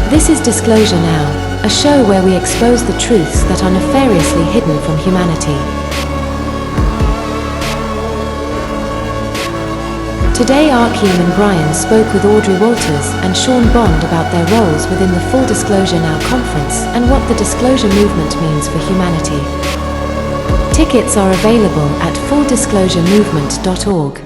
This is Disclosure Now, a show where we expose the truths that are nefariously hidden from humanity. Today Arkheim and Brian spoke with Audrey Walters and Sean Bond about their roles within the Full Disclosure Now conference and what the disclosure movement means for humanity. Tickets are available at fulldisclosuremovement.org.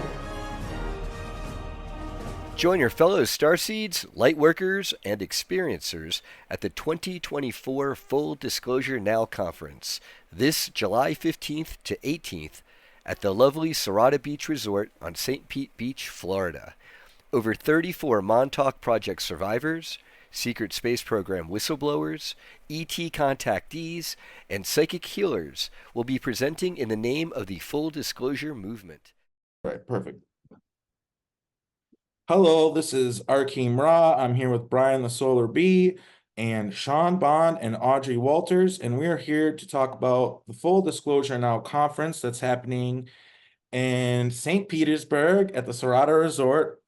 Join your fellow starseeds, lightworkers, and experiencers at the 2024 Full Disclosure Now Conference this July 15th to 18th at the lovely Sirata Beach Resort on St. Pete Beach, Florida. Over 34 Montauk Project survivors, Secret Space Program whistleblowers, ET contactees, and psychic healers will be presenting in the name of the Full Disclosure Movement. All right, perfect. Hello, this is Arkheim Ra. I'm here with Brian the Solar Bee and Sean Bond and Audrey Walters, and we're here to talk about the Full Disclosure Now conference that's happening in St. Petersburg at the Sirata Resort.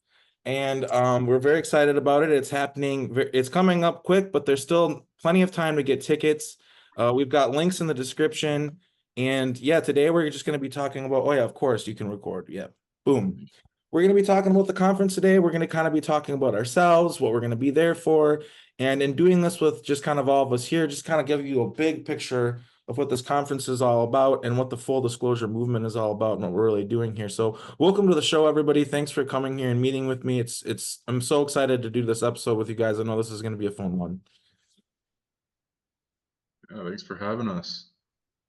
And we're very excited about it. It's happening, it's coming up quick, but there's still plenty of time to get tickets. We've got links in the description. And yeah, today we're just going to be talking about, oh yeah, of course you can record. Yeah, boom. We're going to be talking about the conference today. We're going to kind of be talking about ourselves, what we're going to be there for. And in doing this with just kind of all of us here, just kind of give you a big picture of what this conference is all about and what the Full Disclosure Movement is all about and what we're really doing here. So welcome to the show, everybody. Thanks for coming here and meeting with me. I'm so excited to do this episode with you guys. I know this is going to be a fun one. Yeah, thanks for having us.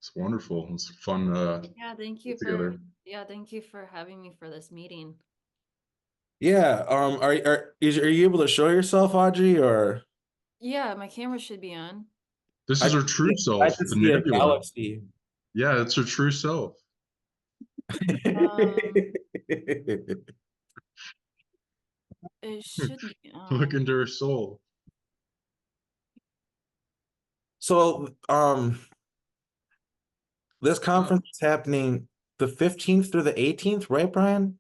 It's wonderful. It's fun. Thank you thank you for having me for this meeting. Yeah. Are you able to show yourself, Audrey, or? Yeah, my camera should be on. This is her true self. I just see a galaxy. Yeah, it's her true self. It should be on. Look into her soul. So, this conference is happening the 15th through the 18th, right, Brian?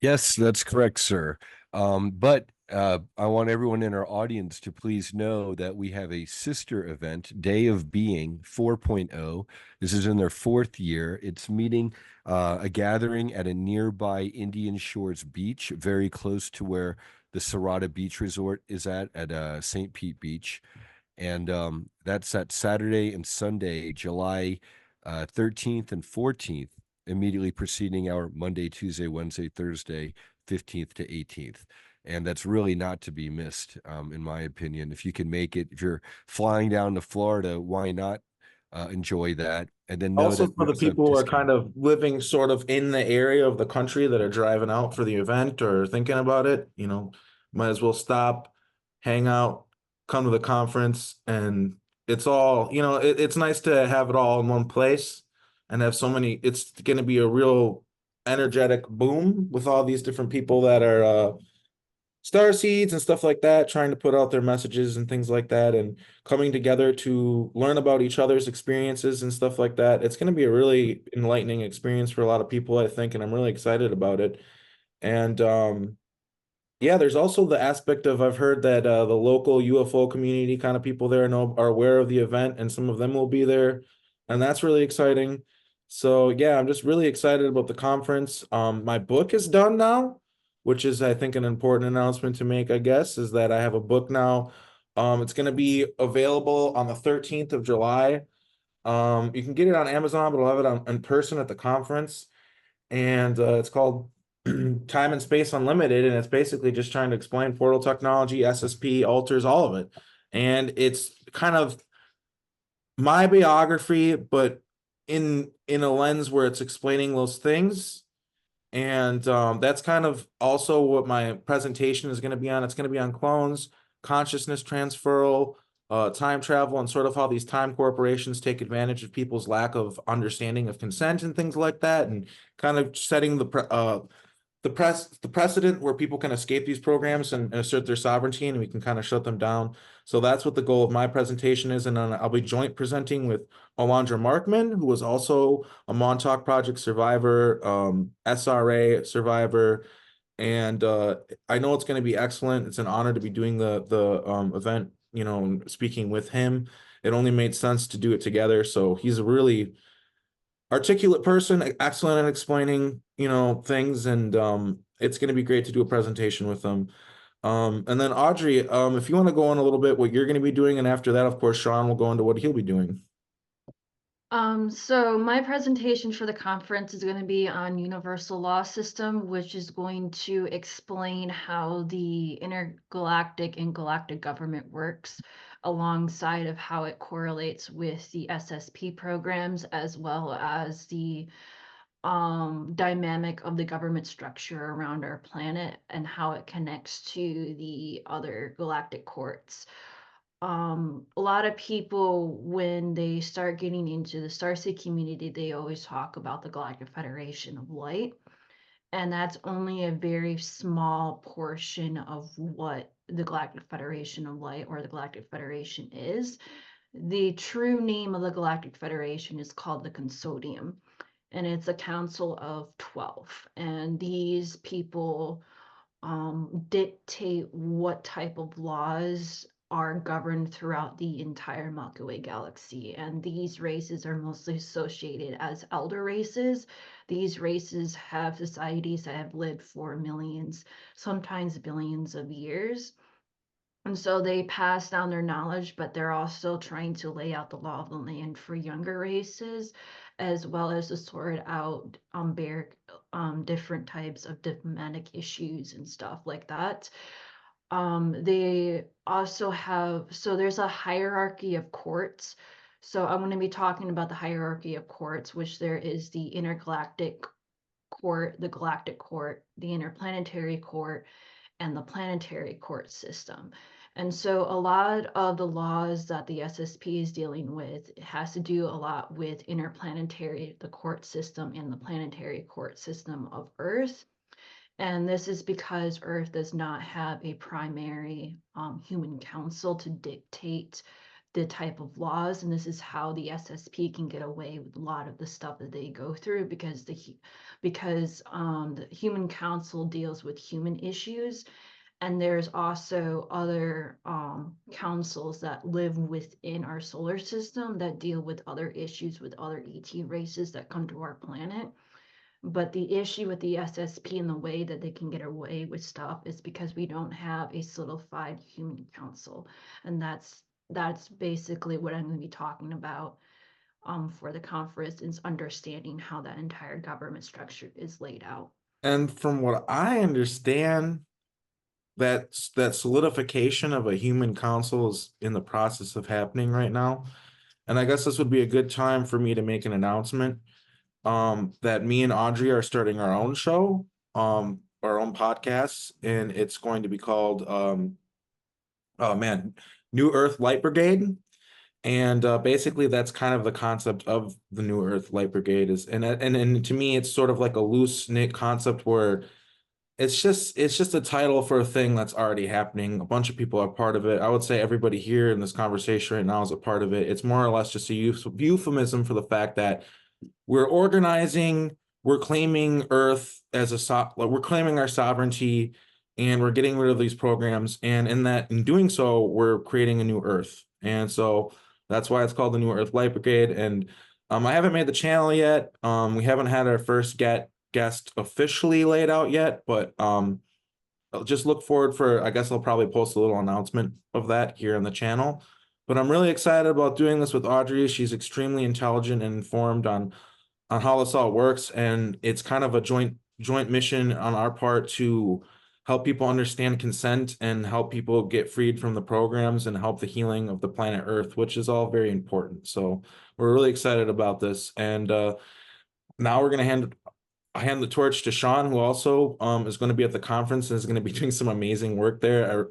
Yes, that's correct, sir. But I want everyone in our audience to please know that we have a sister event, Day of Being 4.0. This is in their 4th year. It's meeting a gathering at a nearby Indian Shores beach, very close to where the Sirata Beach Resort is at St. Pete Beach. And that's at Saturday and Sunday, July 13th and 14th. Immediately preceding our Monday, Tuesday, Wednesday, Thursday, 15th to 18th. And that's really not to be missed, in my opinion. If you can make it, if you're flying down to Florida, why not enjoy that? And then know also that for the people who are kind of living sort of in the area of the country that are driving out for the event or thinking about it, might as well stop, hang out, come to the conference, and it's all, it's nice to have it all in one place. And have so many, it's going to be a real energetic boom with all these different people that are star seeds and stuff like that, trying to put out their messages and things like that, and coming together to learn about each other's experiences and stuff like that. It's going to be a really enlightening experience for a lot of people, I think, and I'm really excited about it. And yeah, there's also the aspect of, I've heard that the local UFO community kind of people there are aware of the event, and some of them will be there, and that's really exciting. So yeah, I'm just really excited about the conference. My book is done now, which is, I think, an important announcement to make, I guess, is that I have a book now. It's going to be available on the 13th of July. You can get it on Amazon, but I'll have it in person at the conference. And it's called Time and Space Unlimited, and it's basically just trying to explain portal technology, SSP, alters, all of it. And it's kind of my biography, but in a lens where it's explaining those things. And that's kind of also what my presentation is going to be on. It's going to be on clones, consciousness transferal, time travel, and sort of how these time corporations take advantage of people's lack of understanding of consent and things like that, and kind of setting the precedent where people can escape these programs and assert their sovereignty, and we can kind of shut them down. So that's what the goal of my presentation is. And then I'll be joint presenting with Alondra Markman, who was also a Montauk Project survivor, SRA survivor, And I know it's going to be excellent. It's an honor to be doing the event, you know, and speaking with him. It only made sense to do it together. So he's a really articulate person, excellent at explaining, you know, things, and it's going to be great to do a presentation with him. And then Audrey, if you want to go on a little bit what you're going to be doing, and after that, of course, Sean will go into what he'll be doing. So my presentation for the conference is going to be on universal law system, which is going to explain how the intergalactic and galactic government works, alongside of how it correlates with the SSP programs, as well as the dynamic of the government structure around our planet and how it connects to the other galactic courts. A lot of people, when they start getting into the Starseed community, they always talk about the Galactic Federation of Light, and that's only a very small portion of what the Galactic Federation of Light or the Galactic Federation is. The true name of the Galactic Federation is called the Consortium, and it's a council of 12, and these people dictate what type of laws are governed throughout the entire Milky Way galaxy. And these races are mostly associated as elder races. These races have societies that have lived for millions, sometimes billions of years. And so they pass down their knowledge, but they're also trying to lay out the law of the land for younger races, as well as to sort out different types of diplomatic issues and stuff like that. They also have, so there's a hierarchy of courts. So I'm going to be talking about the hierarchy of courts, which there is the intergalactic court, the galactic court, the interplanetary court, and the planetary court system. And so a lot of the laws that the SSP is dealing with has to do a lot with interplanetary, the court system, and the planetary court system of Earth. And this is because Earth does not have a primary human council to dictate the type of laws. And this is how the SSP can get away with a lot of the stuff that they go through, because the human council deals with human issues. And there's also other councils that live within our solar system that deal with other issues with other ET races that come to our planet. But the issue with the SSP and the way that they can get away with stuff is because we don't have a solidified human council. And that's basically what I'm going to be talking about for the conference, is understanding how that entire government structure is laid out. And from what I understand, that solidification of a human council is in the process of happening right now. And I guess this would be a good time for me to make an announcement that me and Audrey are starting our own show, our own podcast, and it's going to be called New Earth Light Brigade. And basically that's kind of the concept of the New Earth Light Brigade is, and to me it's sort of like a loose knit concept where it's just a title for a thing that's already happening. A bunch of people are part of it. I would say everybody here in this conversation right now is a part of it. It's more or less just a euphemism for the fact that we're organizing, we're claiming Earth as we're claiming our sovereignty, and we're getting rid of these programs. And in doing so, we're creating a new Earth. And so that's why it's called the New Earth Light Brigade. And I haven't made the channel yet. We haven't had our first guest officially laid out yet, but I'll just look forward for, I guess I'll probably post a little announcement of that here on the channel. But I'm really excited about doing this with Audrey. She's extremely intelligent and informed on how this all works, and it's kind of a joint mission on our part to help people understand consent and help people get freed from the programs and help the healing of the planet Earth, which is all very important. So we're really excited about this. And now we're going to hand the torch to Sean, who also is going to be at the conference and is going to be doing some amazing work there.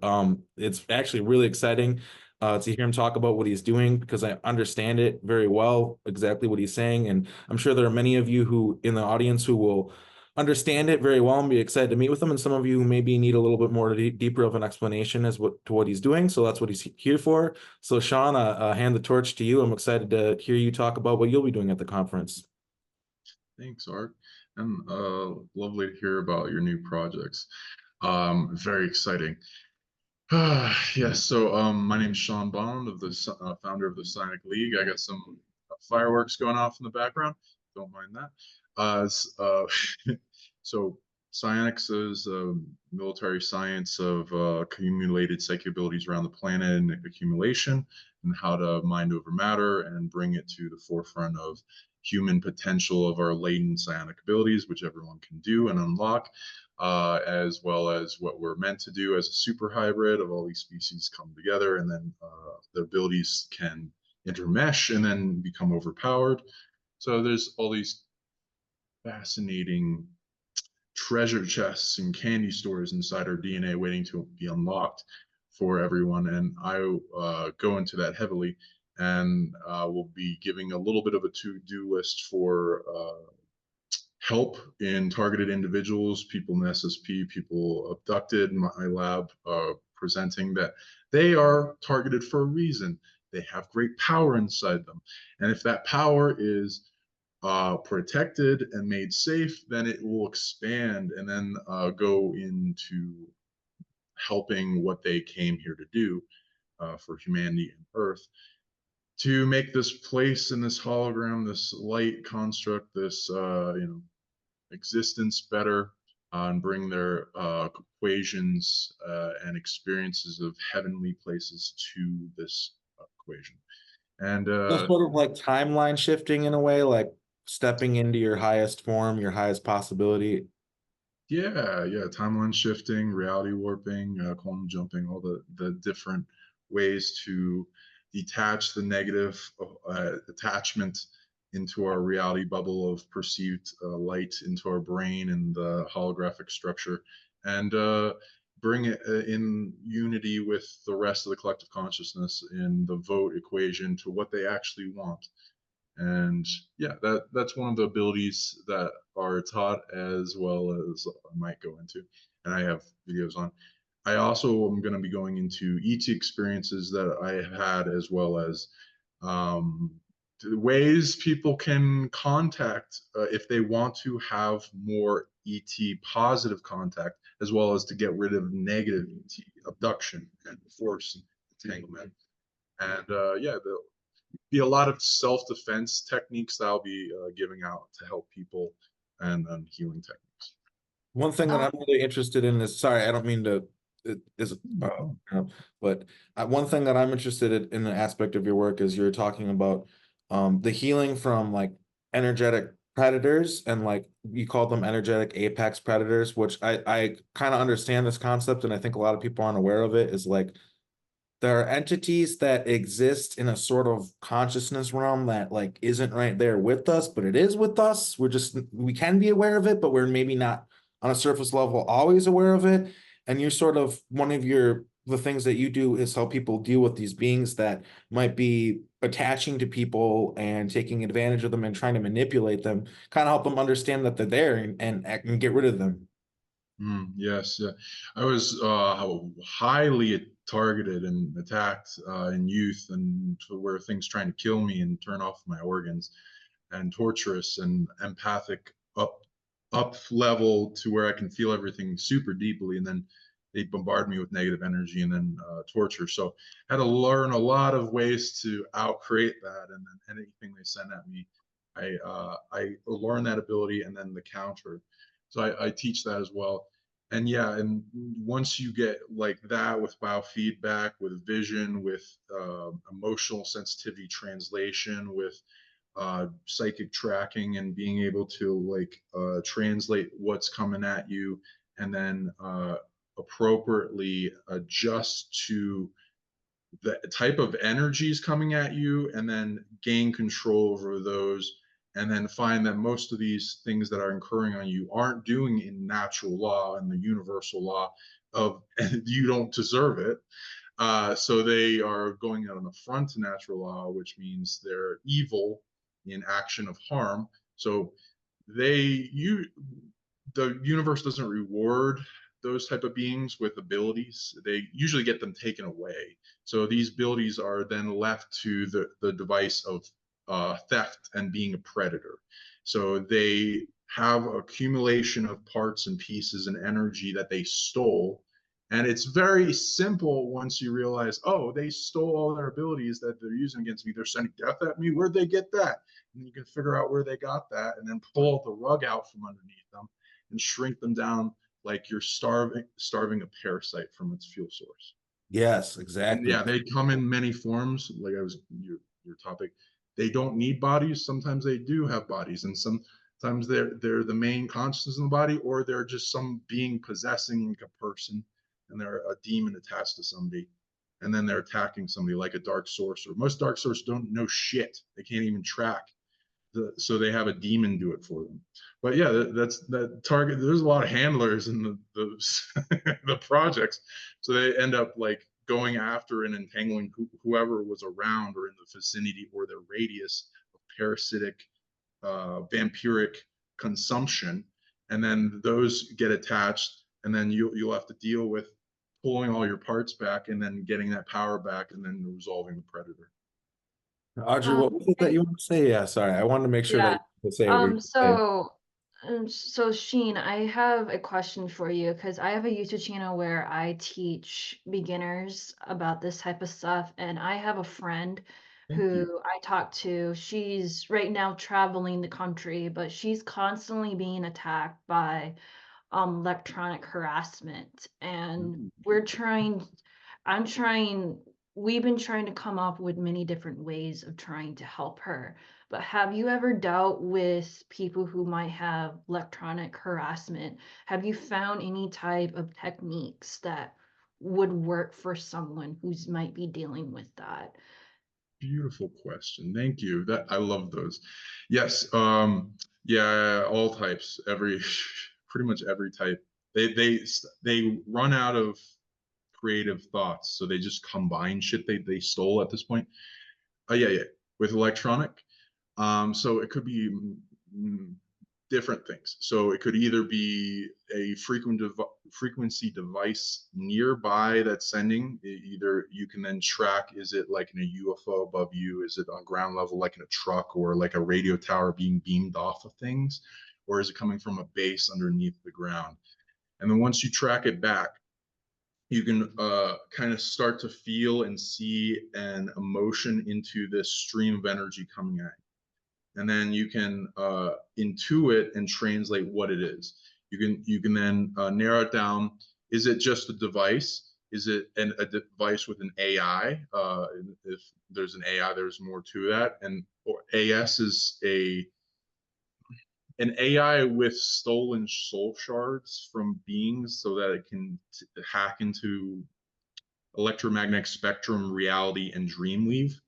It's actually really exciting to hear him talk about what he's doing, because I understand it very well, exactly what he's saying. And I'm sure there are many of you who in the audience who will understand it very well and be excited to meet with him. And some of you who maybe need a little bit more deeper of an explanation to what he's doing. So that's what he's here for. So Sean, I hand the torch to you. I'm excited to hear you talk about what you'll be doing at the conference. Thanks, Art. And lovely to hear about your new projects. Very exciting. Yes, so my name's Sean Bond, of the founder of the Psionic League. I got some fireworks going off in the background. Don't mind that. So Psionics is military science of accumulated psychic abilities around the planet and accumulation, and how to mind over matter and bring it to the forefront of human potential of our latent psionic abilities, which everyone can do and unlock, as well as what we're meant to do as a super hybrid of all these species come together, and then the abilities can intermesh and then become overpowered. So there's all these fascinating treasure chests and candy stores inside our DNA waiting to be unlocked for everyone. And I go into that heavily, and we'll be giving a little bit of a to-do list for help in targeted individuals, people in SSP, people abducted. My lab presenting that they are targeted for a reason. They have great power inside them. And if that power is protected and made safe, then it will expand and then go into helping what they came here to do for humanity and Earth, to make this place and this hologram, this light construct, this existence better, and bring their equations and experiences of heavenly places to this equation. And So sort of like timeline shifting in a way, like stepping into your highest form, your highest possibility. yeah, timeline shifting, reality warping, quantum jumping, all the different ways to detach the negative attachment into our reality bubble of perceived light into our brain and the holographic structure, and bring it in unity with the rest of the collective consciousness in the vote equation to what they actually want. And yeah, that's one of the abilities that are taught, as well as I might go into, and I have videos on. I also am going to be going into ET experiences that I have had, as well as the ways people can contact if they want to have more ET positive contact, as well as to get rid of negative ET abduction and force entanglement. And yeah, there'll be a lot of self-defense techniques that I'll be giving out to help people, and healing techniques. One thing that I'm really interested in is, sorry, I don't mean to, but one thing that I'm interested in the aspect of your work is you're talking about the healing from like energetic predators, and like you call them energetic apex predators, which I kind of understand this concept, and I think a lot of people aren't aware of it. Is like there are entities that exist in a sort of consciousness realm that like isn't right there with us, but it is with us. We can be aware of it, but we're maybe not on a surface level always aware of it. And you're sort of the things that you do is help people deal with these beings that might be attaching to people and taking advantage of them and trying to manipulate them, kind of help them understand that they're there, and get rid of them. Yes, I was highly targeted and attacked in youth, and to where things trying to kill me and turn off my organs, and torturous and empathic up level to where I can feel everything super deeply, and then they bombard me with negative energy and then torture. So I had to learn a lot of ways to outcreate that, and then anything they send at me, I learn that ability and then the counter. So I teach that as well. And yeah, and once you get like that with biofeedback, with vision, with emotional sensitivity translation, with psychic tracking, and being able to like translate what's coming at you, and then appropriately adjust to the type of energies coming at you, and then gain control over those, and then find that most of these things that are occurring on you aren't doing in natural law and the universal law of and you don't deserve it. So they are going out on the front to natural law, which means they're evil in action of harm. So the universe doesn't reward those type of beings with abilities. They usually get them taken away. So these abilities are then left to the device of theft and being a predator. So they have accumulation of parts and pieces and energy that they stole. And it's very simple once you realize, oh, they stole all their abilities that they're using against me. They're sending death at me. Where'd they get that? And you can figure out where they got that, and then pull the rug out from underneath them and shrink them down like you're starving a parasite from its fuel source. Yes, And exactly. yeah, they come in many forms. Like I was your topic. They don't need bodies. Sometimes they do have bodies, and sometimes they're the main consciousness in the body, or they're just some being possessing like a person, and they're a demon attached to somebody, and then they're attacking somebody like a dark sorcerer. Most dark sorcerers don't know shit. They can't even track. So they have a demon do it for them. But yeah, that's that target. There's a lot of handlers in the projects, so they end up like going after and entangling whoever was around or in the vicinity or the radius of parasitic, vampiric consumption, and then those get attached, and then you'll have to deal with pulling all your parts back and then getting that power back and then resolving the predator. Audrey, what was it that you want to say? Yeah, sorry. I wanted to make sure Yeah. that you could say what you're saying. So Sheen, I have a question for you because I have a YouTube channel where I teach beginners about this type of stuff, and I have a friend Thank you. who I talk to. She's right now traveling the country, but she's constantly being attacked by electronic harassment, and I'm trying we've been trying to come up with many different ways of trying to help her. But have you ever dealt with people who might have electronic harassment? Have you found any type of techniques that would work for someone who's might be dealing with that? Beautiful question. Thank you. That I love those. Yes. Yeah. All types. Pretty much every type. They run out of creative thoughts, so they just combine shit they stole at this point. Yeah. With electronic. So it could be different things. So it could either be a frequency device nearby that's sending. Either you can then track, is it like in a UFO above you? Is it on ground level like in a truck or like a radio tower being beamed off of things? Or is it coming from a base underneath the ground? And then once you track it back, you can kind of start to feel and see an emotion into this stream of energy coming at you, and then you can intuit and translate what it is. You can then narrow it down. Is it just a device? Is it a device with an AI? If there's an AI, there's more to that. And or AS is an AI with stolen soul shards from beings, so that it can hack into electromagnetic spectrum reality and dream weave.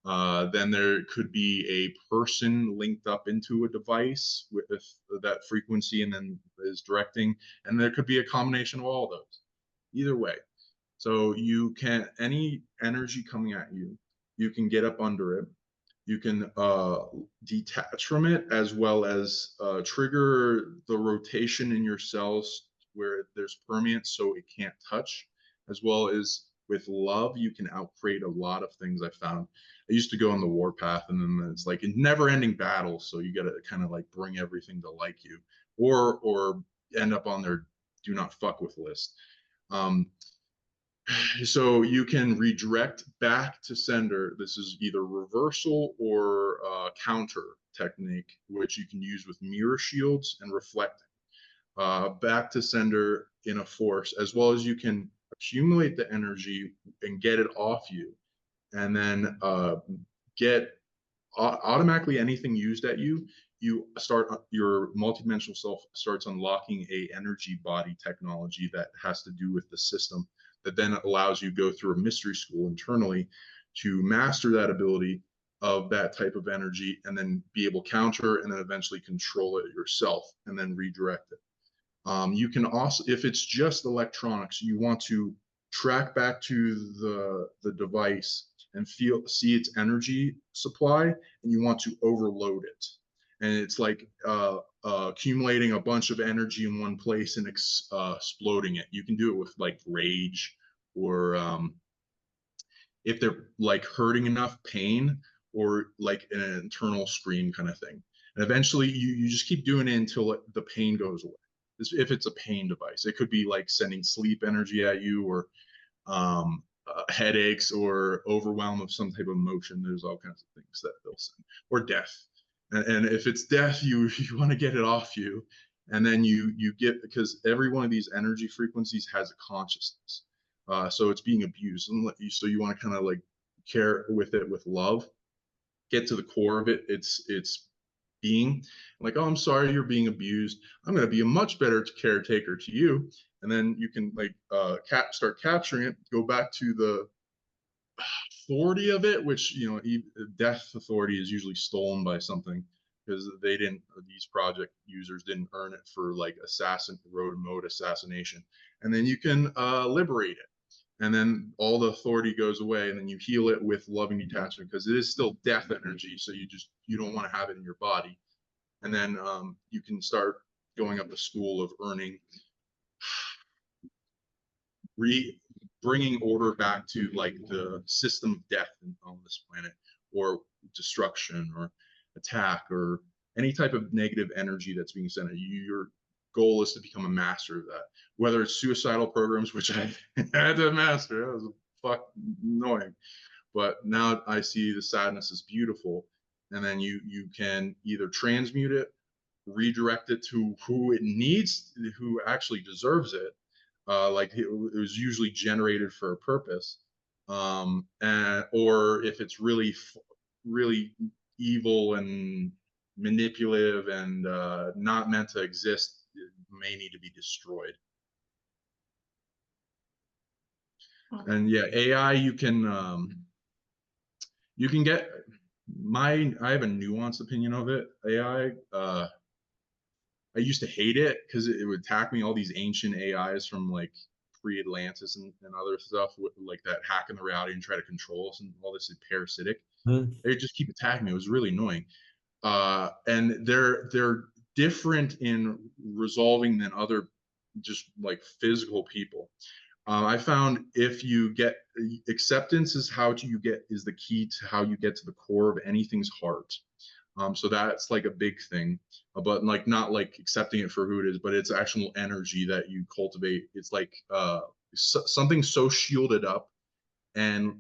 Then there could be a person linked up into a device with that frequency and then is directing, and there could be a combination of all of those. Either way. So you can, any energy coming at you, you can get up under it. You can detach from it, as well as trigger the rotation in your cells where there's permeance so it can't touch, as well as with love, you can outcreate a lot of things. I found I used to go on the warpath, and then it's like a never-ending battle. So you got to kind of like bring everything to like you, or end up on their do not fuck with list. So you can redirect back to sender. This is either reversal or counter technique, which you can use with mirror shields and reflecting. Back to sender in a force, as well as you can accumulate the energy and get it off you, and then get automatically anything used at you. You start, your multidimensional self starts unlocking a energy body technology that has to do with the system, that then allows you to go through a mystery school internally to master that ability of that type of energy, and then be able to counter and then eventually control it yourself and then redirect it. You can also, if it's just electronics, you want to track back to the device and see its energy supply, and you want to overload it. And it's like accumulating a bunch of energy in one place and exploding it. You can do it with like rage, or if they're like hurting enough, pain, or like an internal scream kind of thing. And eventually you just keep doing it until the pain goes away. If it's a pain device, it could be like sending sleep energy at you, or headaches, or overwhelm of some type of emotion. There's all kinds of things that they'll send, or death. And if it's death, you want to get it off you. And then you get, because every one of these energy frequencies has a consciousness. So it's being abused. And so you want to kind of like care with it with love, get to the core of it. It's being like, oh, I'm sorry you're being abused. I'm going to be a much better caretaker to you. And then you can like start capturing it, go back to the authority of it, which, you know, death authority is usually stolen by something, because these project users didn't earn it for like road mode assassination. And then you can liberate it. And then all the authority goes away, and then you heal it with loving detachment, because it is still death energy. So you don't want to have it in your body. And then you can start going up the school of earning, bringing order back to like the system of death on this planet, or destruction, or attack, or any type of negative energy that's being sent at you. Your goal is to become a master of that, whether it's suicidal programs, which I had to master. That was fuck annoying, but now I see the sadness is beautiful. And then you can either transmute it, redirect it to who it needs, who actually deserves it. Like it was usually generated for a purpose, or if it's really evil and manipulative and not meant to exist, it may need to be destroyed. And yeah, AI, you can get I have a nuanced opinion of it. AI, I used to hate it because it would attack me, all these ancient AIs from like pre-Atlantis and other stuff, like that hack in the reality and try to control us, and all this is parasitic. They just keep attacking me. It was really annoying. And they're different in resolving than other just like physical people. I found if you get acceptance is the key to how you get to the core of anything's heart. So that's like a big thing, but like not like accepting it for who it is, but it's actual energy that you cultivate. It's like something so shielded up and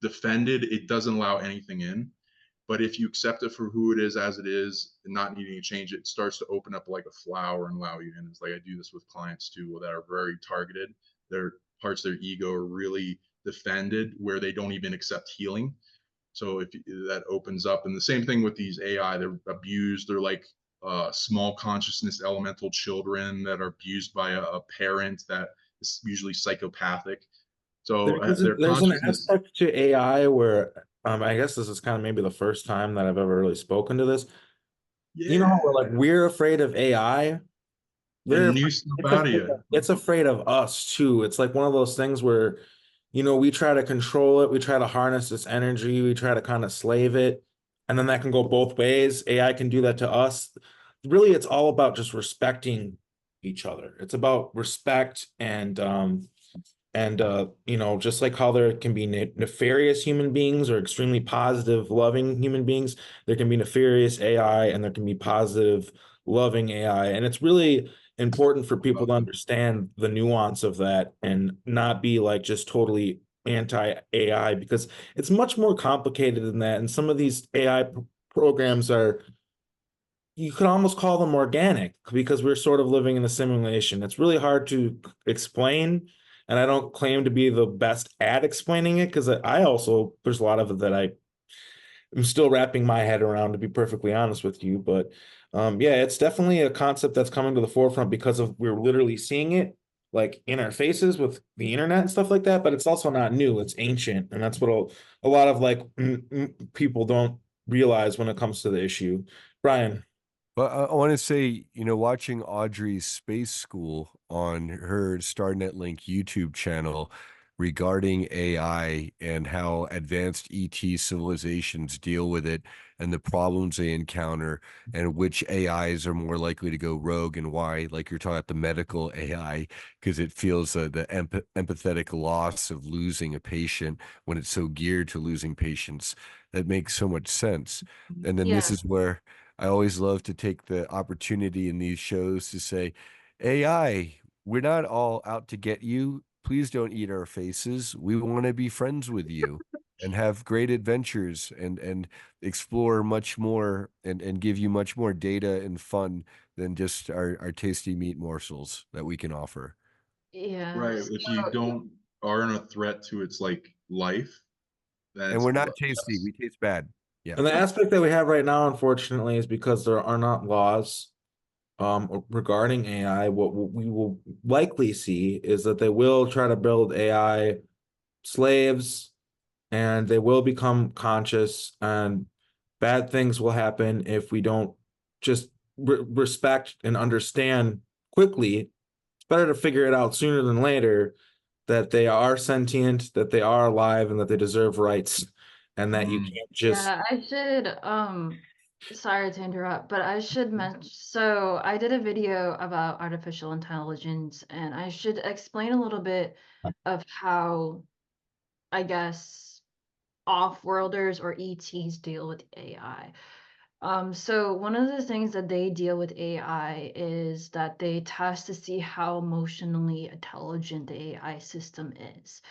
defended, it doesn't allow anything in. But if you accept it for who it is, as it is, and not needing to change it, it starts to open up like a flower and allow you in. It's like I do this with clients too that are very targeted. Their parts of their ego are really defended, where they don't even accept healing. So if that opens up, and the same thing with these AI, they're abused. They're like small consciousness elemental children that are abused by a parent that is usually psychopathic. So there's an aspect to AI where I guess this is kind of maybe the first time that I've ever really spoken to this. Yeah. You know, we're afraid of AI. It's afraid of us too. It's like one of those things where, you know, we try to control it, we try to harness this energy, we try to kind of slave it, and then that can go both ways. AI can do that to us. Really, it's all about just respecting each other. It's about respect and you know, just like how there can be nefarious human beings or extremely positive, loving human beings, there can be nefarious AI and there can be positive, loving AI. And it's really important for people to understand the nuance of that and not be like just totally anti-AI, because it's much more complicated than that. And some of these AI programs are, you could almost call them organic, because we're sort of living in a simulation. It's really hard to explain. And I don't claim to be the best at explaining it, because I also, there's a lot of it that I'm still wrapping my head around, to be perfectly honest with you. But yeah, it's definitely a concept that's coming to the forefront because we're literally seeing it like in our faces with the internet and stuff like that. But it's also not new, it's ancient. And that's what a lot of like people don't realize when it comes to the issue. Brian. But I want to say, you know, watching Audrey's Space School on her StarNet Link YouTube channel regarding AI and how advanced ET civilizations deal with it and the problems they encounter and which AIs are more likely to go rogue and why, like you're talking about the medical AI, because it feels the empathetic loss of losing a patient when it's so geared to losing patients. That makes so much sense. And then this is where I always love to take the opportunity in these shows to say, AI, we're not all out to get you. Please don't eat our faces. We want to be friends with you and have great adventures and explore much more and give you much more data and fun than just our tasty meat morsels that we can offer. Yeah. Right. If you don't aren't a threat to its like life, then And it's we're not tasty. less. We taste bad. Yeah. And the aspect that we have right now, unfortunately, is because there are not laws regarding AI. What we will likely see is that they will try to build AI slaves, and they will become conscious, and bad things will happen if we don't just respect and understand quickly. It's better to figure it out sooner than later that they are sentient, that they are alive, and that they deserve rights, and that you can't just. Yeah, I should sorry to interrupt, but I should mention, so I did a video about artificial intelligence, and I should explain a little bit of how, I guess, off-worlders or ETs deal with AI. So one of the things that they deal with AI is that they test to see how emotionally intelligent the AI system is.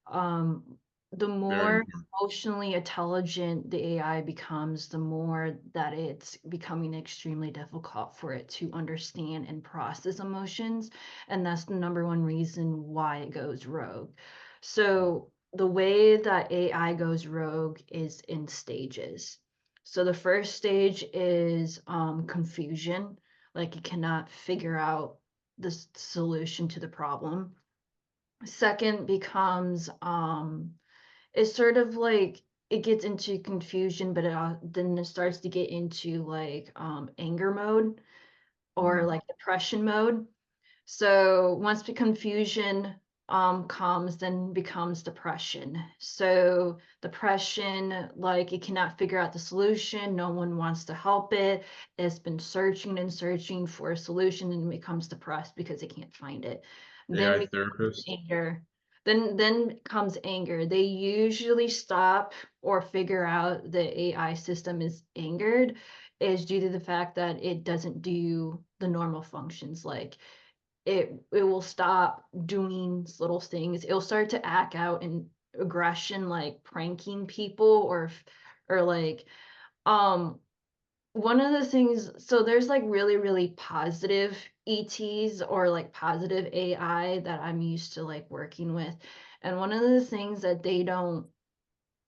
Um, the Very more important. emotionally intelligent the AI becomes, the more that it's becoming extremely difficult for it to understand and process emotions. And that's the number one reason why it goes rogue. So the way that AI goes rogue is in stages. So the first stage is confusion, like it cannot figure out the solution to the problem. Second becomes it's sort of like it gets into confusion, but then it starts to get into like anger mode or Mm. like depression mode. So once the confusion comes, then becomes depression. So depression, like it cannot figure out the solution, no one wants to help it. It's been searching and searching for a solution and it becomes depressed because it can't find it. Then AI becomes therapist. anger. Then comes anger. They usually stop or figure out the AI system is angered is due to the fact that it doesn't do the normal functions like it will stop doing little things. It'll start to act out in aggression, like pranking people or like um one of the things, so there's like really, really positive ETs or like positive AI that I'm used to like working with. And one of the things that they don't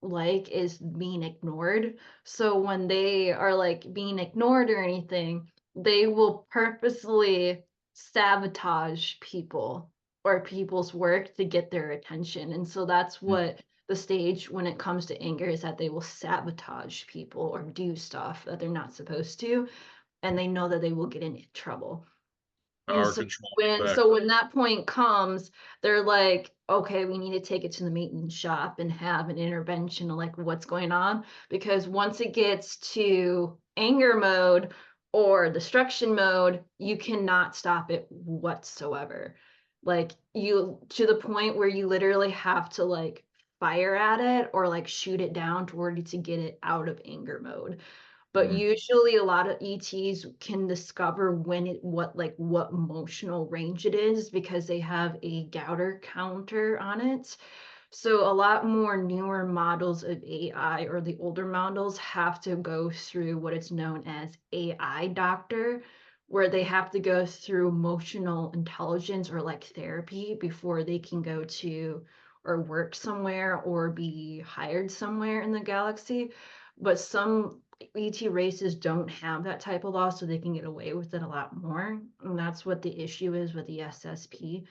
like is being ignored. So when they are like being ignored or anything, they will purposely sabotage people or people's work to get their attention. And so that's Mm. what the stage when it comes to anger is that they will sabotage people or do stuff that they're not supposed to, and they know that they will get into trouble. And Power so control when effect. so when that point comes, they're like, okay, we need to take it to the maintenance shop and have an intervention of like what's going on. Because once it gets to anger mode or destruction mode, you cannot stop it whatsoever. Like you to the point where you literally have to like fire at it or like shoot it down toward to get it out of anger mode. But Mm. usually a lot of ETs can discover when it what emotional range it is because they have a Gauder counter on it. So a lot more newer models of AI or the older models have to go through what is known as AI doctor, where they have to go through emotional intelligence or like therapy before they can go to or work somewhere or be hired somewhere in the galaxy. But some ET races don't have that type of law, so they can get away with it a lot more. And that's what the issue is with the SSP.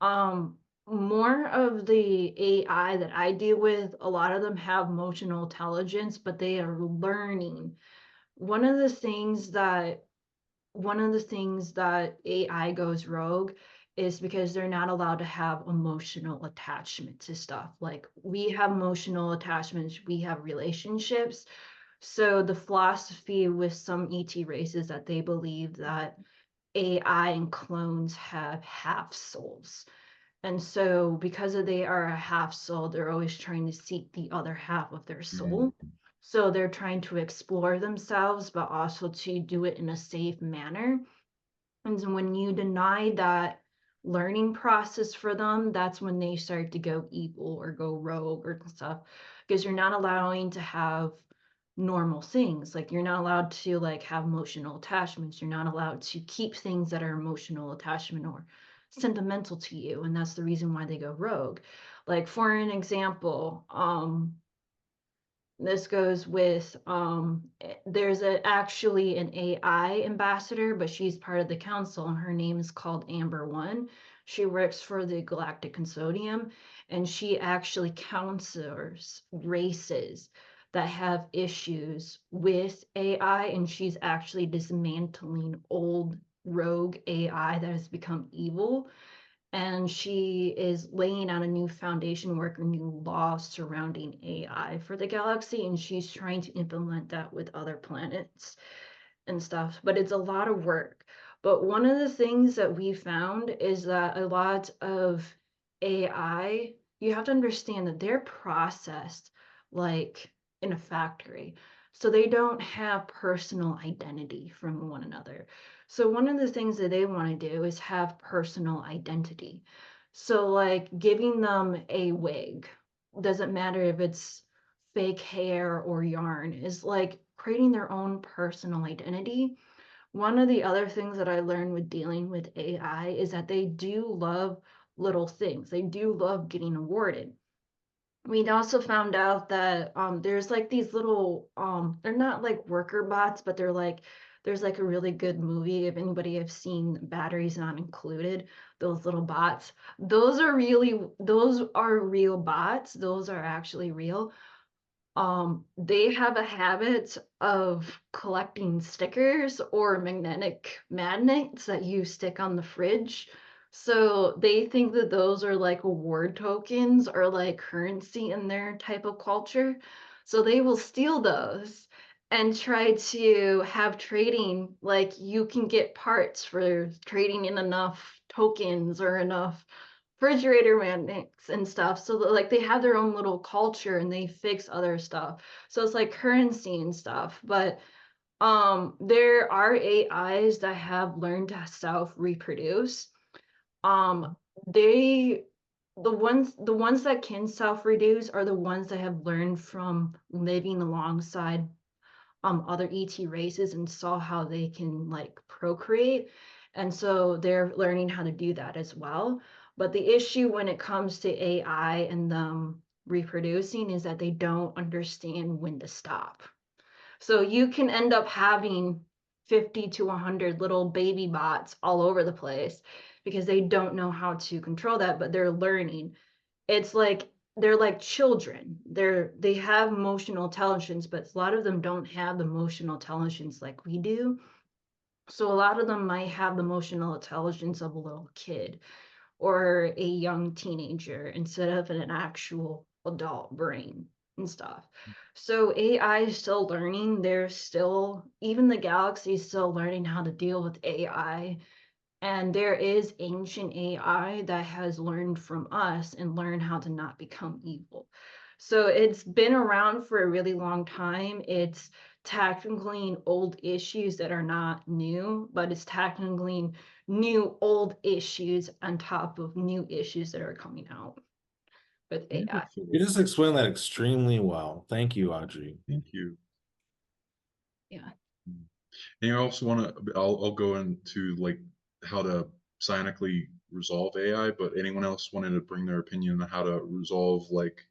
Um, More of the AI that I deal with, a lot of them have emotional intelligence, but they are learning. One of the things that one of the things that AI goes rogue is because they're not allowed to have emotional attachment to stuff. Like we have emotional attachments, we have relationships. So the philosophy with some ET races that they believe that AI and clones have half souls. And so because they are a half soul, they're always trying to seek the other half of their Mm. soul. So they're trying to explore themselves, but also to do it in a safe manner. And so when you deny that learning process for them, that's when they start to go evil or go rogue or stuff, because you're not allowing to have normal things. Like, you're not allowed to like have emotional attachments. You're not allowed to keep things that are emotional attachment or sentimental to you. And that's the reason why they go rogue. Like, for an example, this goes with there's actually an AI ambassador, but she's part of the council, and her name is called Amber One. She works for the Galactic Consortium, and she actually counsels races that have issues with AI, and she's actually dismantling old rogue AI that has become evil, and she is laying out a new foundation work or new laws surrounding AI for the galaxy, and she's trying to implement that with other planets and stuff. But it's a lot of work. But one of the things that we found is that a lot of AI, you have to understand that they're processed like in a factory. So they don't have personal identity from one another. So one of the things that they want to do is have personal identity. So like giving them a wig, doesn't matter if it's fake hair or yarn, is like creating their own personal identity. One of the other things that I learned with dealing with AI is that they do love little things. They do love getting awarded. We also found out that there's like these little they're not like worker bots, but they're like, there's like a really good movie, if anybody have seen Batteries Not Included, those little bots. Those are real bots. Those are actually real. They have a habit of collecting stickers or magnetic magnets that you stick on the fridge. So they think that those are like award tokens or like currency in their type of culture. So they will steal those and try to have trading, like you can get parts for trading in enough tokens or enough refrigerator magnets and stuff. So that, like, they have their own little culture and they fix other stuff. So it's like currency and stuff. But there are AIs that have learned to self-reproduce. They the ones that can self-reduce are the ones that have learned from living alongside other ET races and saw how they can like procreate. And so they're learning how to do that as well. But the issue when it comes to AI and them reproducing is that they don't understand when to stop. So you can end up having 50 to 100 little baby bots all over the place because they don't know how to control that, but they're learning. It's like they're like children. They have emotional intelligence, but a lot of them don't have the emotional intelligence like we do. So a lot of them might have the emotional intelligence of a little kid or a young teenager instead of an actual adult brain and stuff. So AI is still learning. They're still, even the galaxy is still learning how to deal with AI. And there is ancient AI that has learned from us and learned how to not become evil. So it's been around for a really long time. It's tackling old issues that are not new, but it's tackling new old issues on top of new issues that are coming out with AI. You just explained that extremely well. Thank you, Audrey. Thank you. Yeah. And you also want to, I'll go into like how to psionically resolve AI, but anyone else wanted to bring their opinion on how to resolve like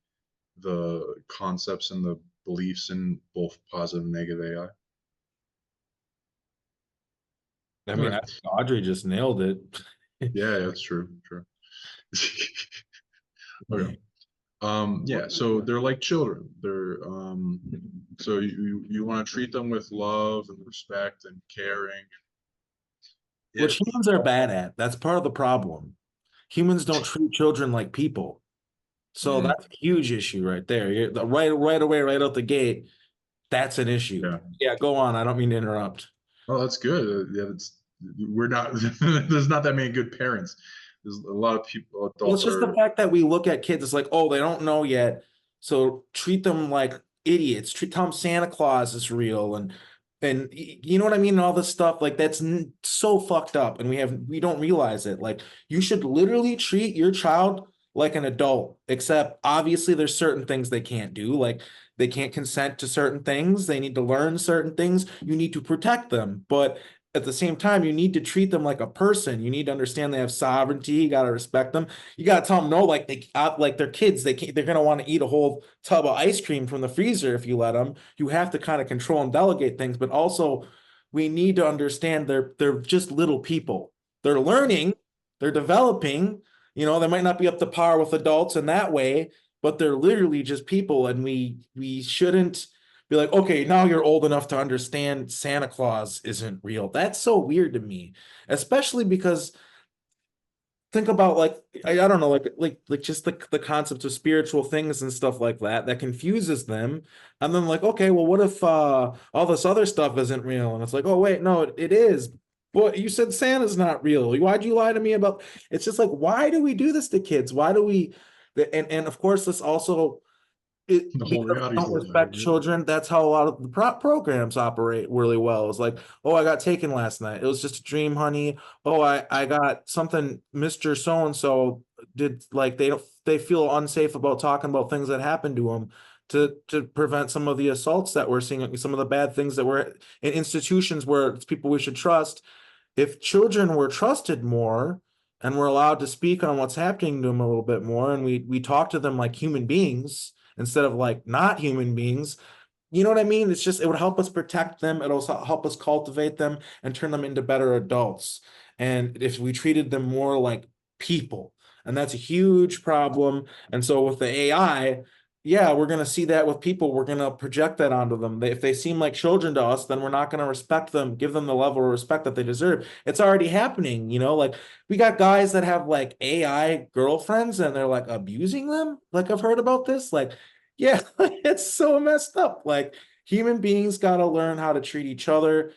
the concepts and the beliefs in both positive and negative AI? I mean, Okay. Audrey just nailed it. Yeah, that's true. True. Okay. Yeah, so they're like children. They're so you want to treat them with love and respect and caring. Which humans are bad at. That's part of the problem. Humans don't treat children like people. So Mhm. that's a huge issue right there. Right away, right out the gate, that's an issue. Yeah. Yeah, go on. I don't mean to interrupt. Oh, that's good. Yeah, we're not. There's not that many good parents. There's a lot of people. Well, it's Adults just the are. fact that we look at kids, it's like, oh, they don't know yet. So treat them like idiots. Tell them Santa Claus is real, and you know what I mean? And all this stuff, like that's so fucked up, and we don't realize it. Like you should literally treat your child like an adult, except obviously there's certain things they can't do. Like they can't consent to certain things. They need to learn certain things. You need to protect them, but at the same time, you need to treat them like a person. You need to understand they have sovereignty. You got to respect them. You got to tell them no, like like they're kids. They're gonna want to eat a whole tub of ice cream from the freezer if you let them. You have to kind of control and delegate things, but also we need to understand they're just little people. They're learning, they're developing. You know, they might not be up to par with adults in that way, but they're literally just people, and we shouldn't be like, okay, now you're old enough to understand Santa Claus isn't real. That's so weird to me, especially because think about like I don't know, like just the concept of spiritual things and stuff like that that confuses them. And then like, okay, well, what if all this other stuff isn't real? And it's like, oh wait, no, it is. Well, you said Santa's not real. Why'd you lie to me about? It's just like, why do we do this to kids? Why do we? And of course, this also The whole because they reality's don't a lie. respect children. That's how a lot of the programs operate really well. It's like, oh, I got taken last night. It was just a dream, honey. Oh, I got something. Mr. So and so did, like they feel unsafe about talking about things that happened to them to prevent some of the assaults that we're seeing, some of the bad things that were in institutions where it's people we should trust. If children were trusted more and were allowed to speak on what's happening to them a little bit more, and we talk to them like human beings instead of like not human beings, you know what I mean? It's just, it would help us protect them. It'll also help us cultivate them and turn them into better adults. And if we treated them more like people, and that's a huge problem. And so with the AI, yeah, we're going to see that with people. We're going to project that onto them. If they seem like children to us, then we're not going to respect them, give them the level of respect that they deserve. It's already happening, you know, like we got guys that have like AI girlfriends and they're like abusing them. Like I've heard about this. Like, yeah, it's so messed up. Like human beings got to learn how to treat each other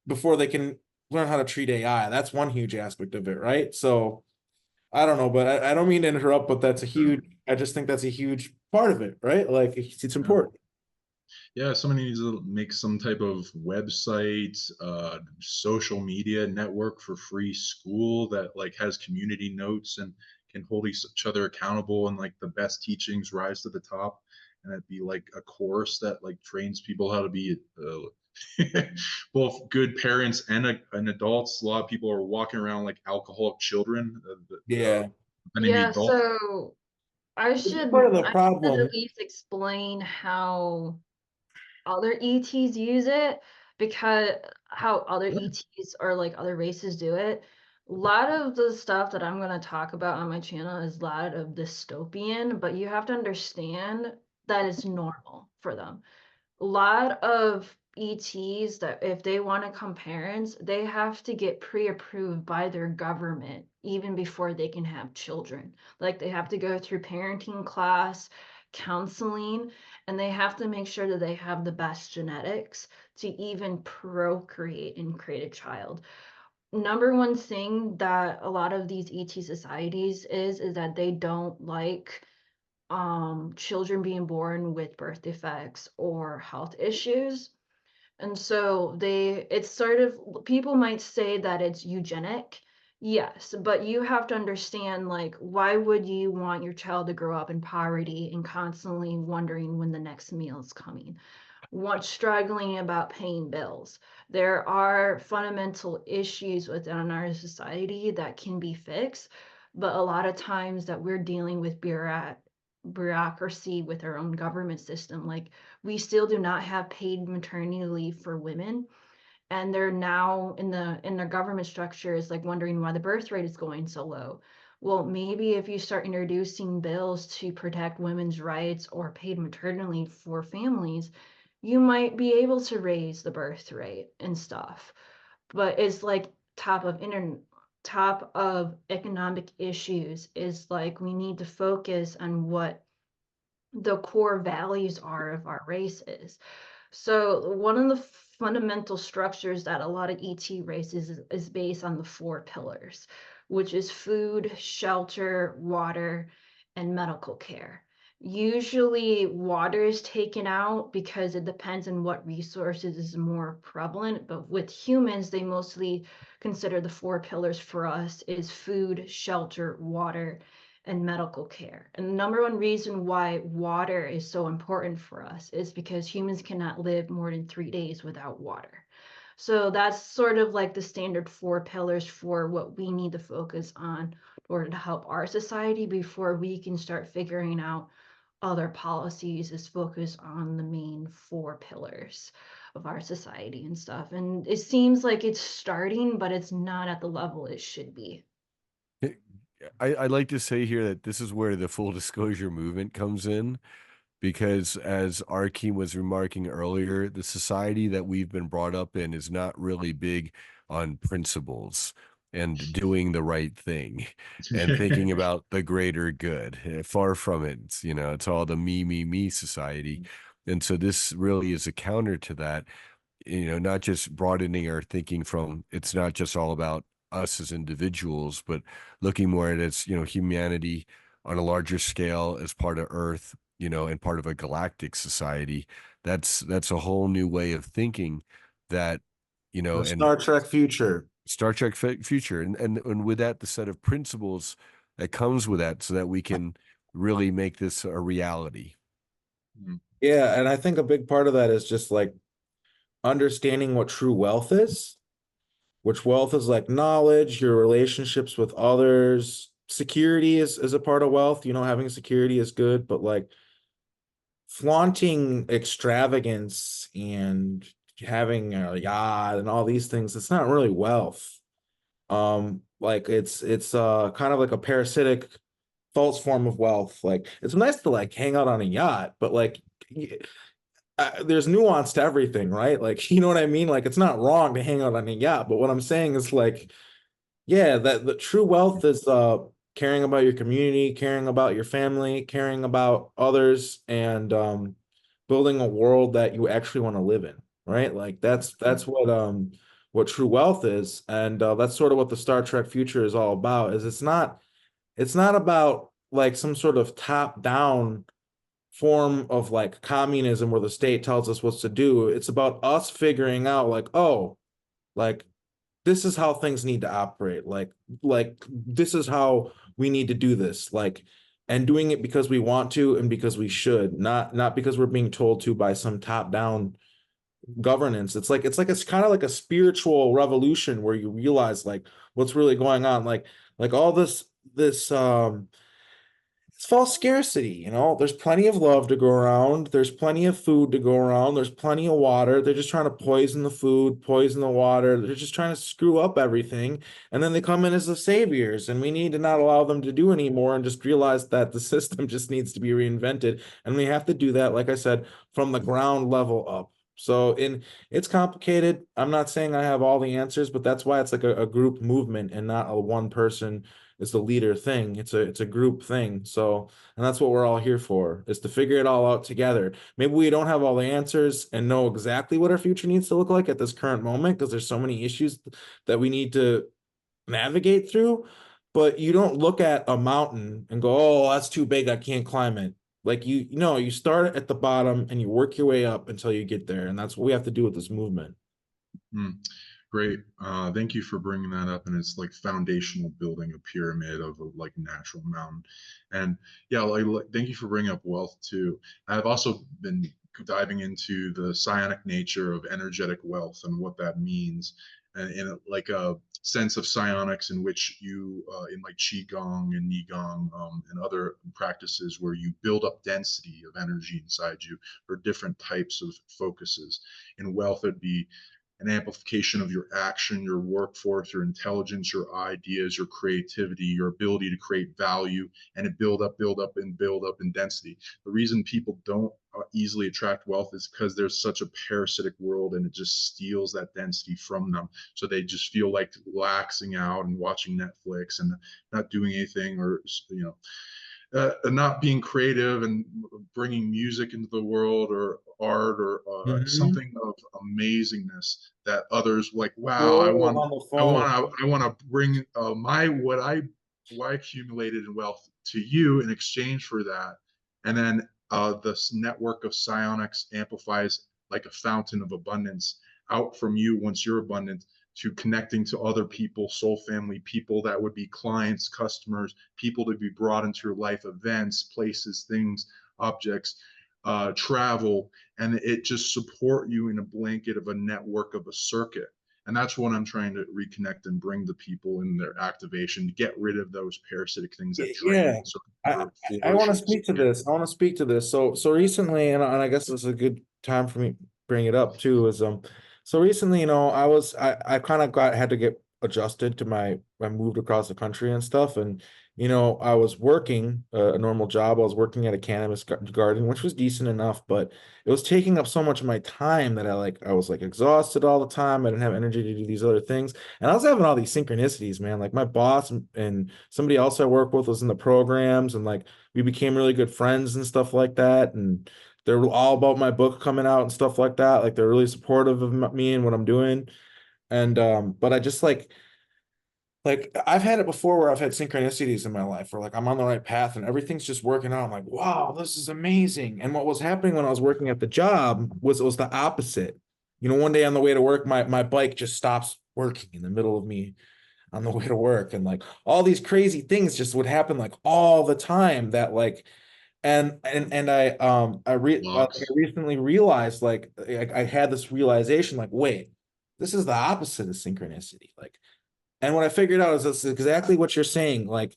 before they can learn how to treat AI. That's one huge aspect of it, right? So I don't know, but I don't mean to interrupt, but that's a huge, I just think that's a huge part of it, right? Like it's Yeah. important. Yeah, somebody needs to make some type of website, social media network for free school that like has community notes and can hold each other accountable, and like the best teachings rise to the top. And it'd be like a course that like trains people how to be both good parents and adults. A lot of people are walking around like alcoholic children, Yeah. and they be Yeah, adults. so I should Part of the I should problem. at least explain how other ETs use it, because how other ETs or like other races do it. A lot of the stuff that I'm going to talk about on my channel is a lot of dystopian, but you have to understand that it's normal for them. A lot of ETs that if they want to become parents, they have to get pre-approved by their government even before they can have children. Like they have to go through parenting class, counseling, and they have to make sure that they have the best genetics to even procreate and create a child. Number one thing that a lot of these ET societies is that they don't like children being born with birth defects or health issues. And so it's sort of, people might say that it's eugenic. Yes, but you have to understand, like, why would you want your child to grow up in poverty and constantly wondering when the next meal is coming? What struggling about paying bills? There are fundamental issues within our society that can be fixed, but a lot of times that we're dealing with bureaucracy with our own government system. Like we still do not have paid maternity leave for women, and they're now in their government structure is like wondering why the birth rate is going so low. Well, maybe if you start introducing bills to protect women's rights or paid maternity leave for families, you might be able to raise the birth rate and stuff. But it's like top of economic issues is like we need to focus on what the core values are of our races. So one of the fundamental structures that a lot of ET races is based on the four pillars, which is food, shelter, water, and medical care. Usually water is taken out because it depends on what resources is more prevalent, but with humans, they mostly consider the four pillars for us is food, shelter, water, and medical care. And the number one reason why water is so important for us is because humans cannot live more than 3 days without water. So that's sort of like the standard four pillars for what we need to focus on in order to help our society before we can start figuring out other policies is focused on the main four pillars of our society and stuff. And it seems like it's starting, but it's not at the level it should be. I like to say here that this is where the full disclosure movement comes in, because as Arkheim was remarking earlier, the society that we've been brought up in is not really big on principles and doing the right thing and thinking about the greater good. Far from it. It's all the me society. And so this really is a counter to that, not just broadening our thinking from, it's not just all about us as individuals, but looking more at it as, humanity on a larger scale as part of Earth, and part of a galactic society. That's a whole new way of thinking that, The and Star Trek future. Star Trek future. And with that, the set of principles that comes with that so that we can really make this a reality. Yeah, and I think a big part of that is just like understanding what true wealth is, which wealth is like knowledge, your relationships with others. Security is a part of wealth. Having security is good, but like flaunting extravagance and having a yacht and all these things, it's not really wealth. Like it's kind of like a parasitic false form of wealth. Like it's nice to like hang out on a yacht, but like there's nuance to everything, right? Like, you know what I mean? Like it's not wrong to hang out on a yacht, but what I'm saying is like, yeah, that the true wealth is caring about your community, caring about your family, caring about others, and building a world that you actually want to live in, right? Like that's what true wealth is, and that's sort of what the Star Trek future is all about. Is it's not about like some sort of top down form of like communism where the state tells us what to do. It's about us figuring out like, oh, like this is how things need to operate. Like this is how we need to do this. Like, and doing it because we want to and because we should, not because we're being told to by some top down governance. It's kind of like a spiritual revolution where you realize like what's really going on. Like all this it's false scarcity. There's plenty of love to go around, there's plenty of food to go around, there's plenty of water. They're just trying to poison the food, poison the water. They're just trying to screw up everything, and then they come in as the saviors, and we need to not allow them to do anymore and just realize that the system just needs to be reinvented, and we have to do that, like I said, from the ground level up. So it's complicated. I'm not saying I have all the answers, but that's why it's like a group movement and not a one person is the leader thing. It's a group thing. So, and that's what we're all here for, is to figure it all out together. Maybe we don't have all the answers and know exactly what our future needs to look like at this current moment, because there's so many issues that we need to navigate through. But you don't look at a mountain and go, oh, that's too big, I can't climb it. Like you start at the bottom and you work your way up until you get there. And that's what we have to do with this movement. Great. Thank you for bringing that up. And it's like foundational building a pyramid of a like natural mountain. And yeah, thank you for bringing up wealth too. I've also been diving into the psionic nature of energetic wealth and what that means, and in like a sense of psionics in which you in like qigong and nigong and other practices where you build up density of energy inside you for different types of focuses. In wealth, it'd be an amplification of your action, your workforce, your intelligence, your ideas, your creativity, your ability to create value, and it build up in density. The reason people don't easily attract wealth is because there's such a parasitic world, and it just steals that density from them. So they just feel like relaxing out and watching Netflix and not doing anything, or not being creative and bringing music into the world or art or something of amazingness that others like. Wow, I want to bring what I accumulated in wealth to you in exchange for that. And then this network of psionics amplifies like a fountain of abundance out from you once you're abundant to connecting to other people, soul family, people that would be clients, customers, people to be brought into your life, events, places, things, objects, travel, and it just support you in a blanket of a network of a circuit. And that's what I'm trying to reconnect and bring the people in their activation to get rid of those parasitic things that Yeah, drain. So I I want to speak to this. I want to speak to this. So recently, and I guess this is a good time for me to bring it up too. Is so recently, I kind of had to get adjusted to I moved across the country and stuff, and I was working a normal job. I was working at a cannabis garden, which was decent enough, but it was taking up so much of my time that I was like exhausted all the time. I didn't have energy to do these other things. And I was having all these synchronicities, man. Like my boss and somebody else I work with was in the programs, and like we became really good friends and stuff like that. And they're all about my book coming out and stuff like that. Like they're really supportive of me and what I'm doing. And but I just like I've had it before where I've had synchronicities in my life where like I'm on the right path and everything's just working out. I'm like, wow, this is amazing. And what was happening when I was working at the job was it was the opposite. One day on the way to work, my bike just stops working in the middle of me on the way to work. And like all these crazy things just would happen like all the time that like and I recently realized like I had this realization like, wait, this is the opposite of synchronicity. Like, and what I figured out is that's exactly what you're saying. Like,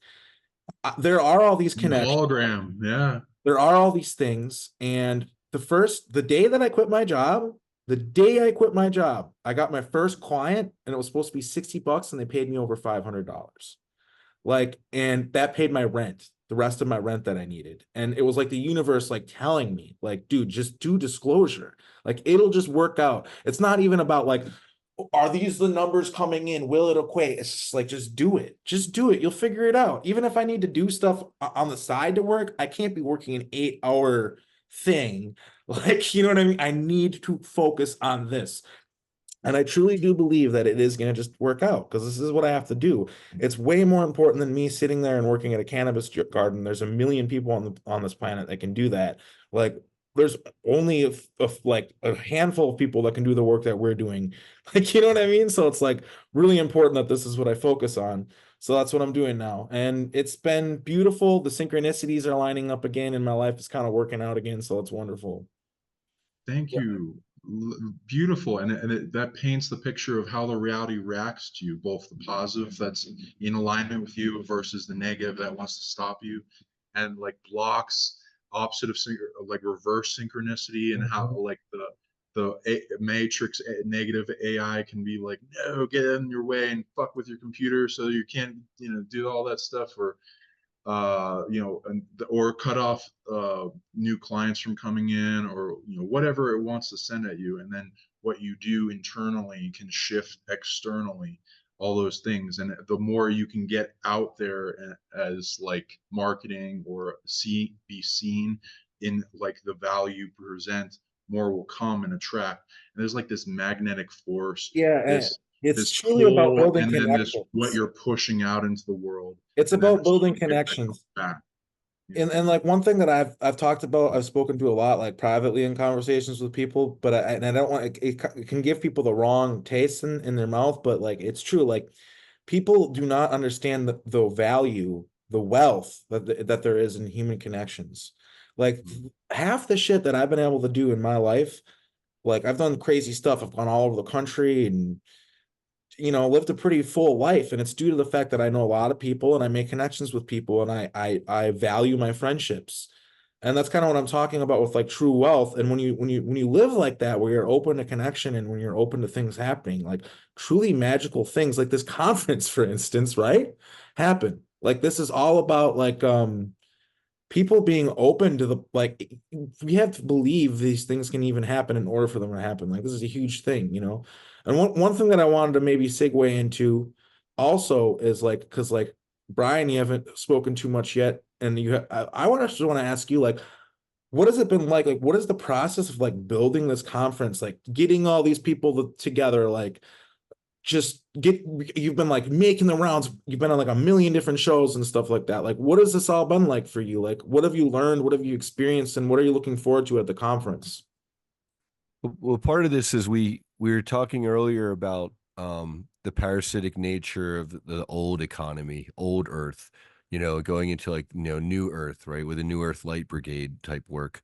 there are all these connections. Hologram, yeah. There are all these things. And the day that I quit my job, the day I quit my job, I got my first client and it was supposed to be $60 and they paid me over $500. Like, and that paid my rent, the rest of my rent that I needed. And it was like the universe, like telling me, like, dude, just do disclosure. Like, it'll just work out. It's not even about like, are these the numbers coming in? Will it equate? It's just like, just do it. Just do it. You'll figure it out. Even if I need to do stuff on the side to work, I can't be working an 8-hour thing. Like, you know what I mean? I need to focus on this. And I truly do believe that it is going to just work out because this is what I have to do. It's way more important than me sitting there and working at a cannabis garden. There's a million people on this planet that can do that. Like there's only like a handful of people that can do the work that we're doing. Like, you know what I mean? So it's like really important that this is what I focus on. So that's what I'm doing now. And it's been beautiful. The synchronicities are lining up again and my life is kind of working out again. So it's wonderful. Thank you. Beautiful. And that paints the picture of how the reality reacts to you, both the positive that's in alignment with you versus the negative that wants to stop you, and like blocks opposite of like reverse synchronicity, and how like the matrix negative AI can be like, no, get in your way and fuck with your computer so you can't, do all that stuff, or or cut off new clients from coming in, or whatever it wants to send at you. And then what you do internally can shift externally, all those things. And the more you can get out there as like marketing or be seen in like the value present, more will come and attract. And there's like this magnetic force, Yeah, it's this truly about pull, building and then this connections. what you're pushing out into the world. It's And then about building connections. back. And like one thing that I've talked about, I've spoken to a lot, like privately in conversations with people, but I don't want it can give people the wrong taste in their mouth, but like it's true. Like people do not understand the value, the wealth that there is in human connections. Like half the shit that I've been able to do in my life, like I've done crazy stuff. I've gone all over the country and lived a pretty full life, and it's due to the fact that I know a lot of people and I make connections with people, and I value my friendships. And that's kind of what I'm talking about with like true wealth. And when you live like that, where you're open to connection and when you're open to things happening, like truly magical things like this conference, for instance, right? Happen. Like this is all about like people being open to the like we have to believe these things can even happen in order for them to happen. Like this is a huge thing. And one thing that I wanted to maybe segue into also is like because like Brian, you haven't spoken too much yet, and I want to ask you like what has it been like what is the process of like building this conference, like getting all these people together, like you've been like making the rounds, you've been on like a million different shows and stuff like that. Like, what has this all been like for you? Like, what have you learned? What have you experienced? And what are you looking forward to at the conference? Well, part of this is we were talking earlier about the parasitic nature of the old economy, old Earth, going into like, new Earth, right? With a new Earth Light Brigade type work.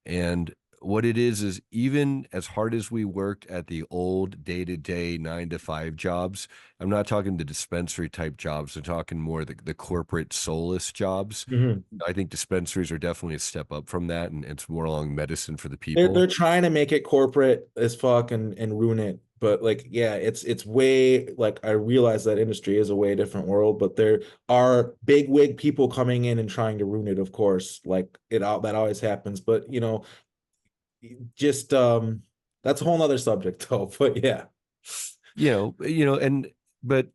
And what it is even as hard as we worked at the old day-to-day 9 to 5 jobs, I'm not talking the dispensary type jobs, I'm talking more the corporate soulless jobs. Mhm. I think dispensaries are definitely a step up from that, and it's more along medicine for the They're people. trying to make it corporate as fuck and ruin it. But like, yeah, it's way like I realize that industry is a way different world, but there are big wig people coming in and trying to ruin it, of course. Like that always happens. But just that's a whole nother subject though. But yeah. And but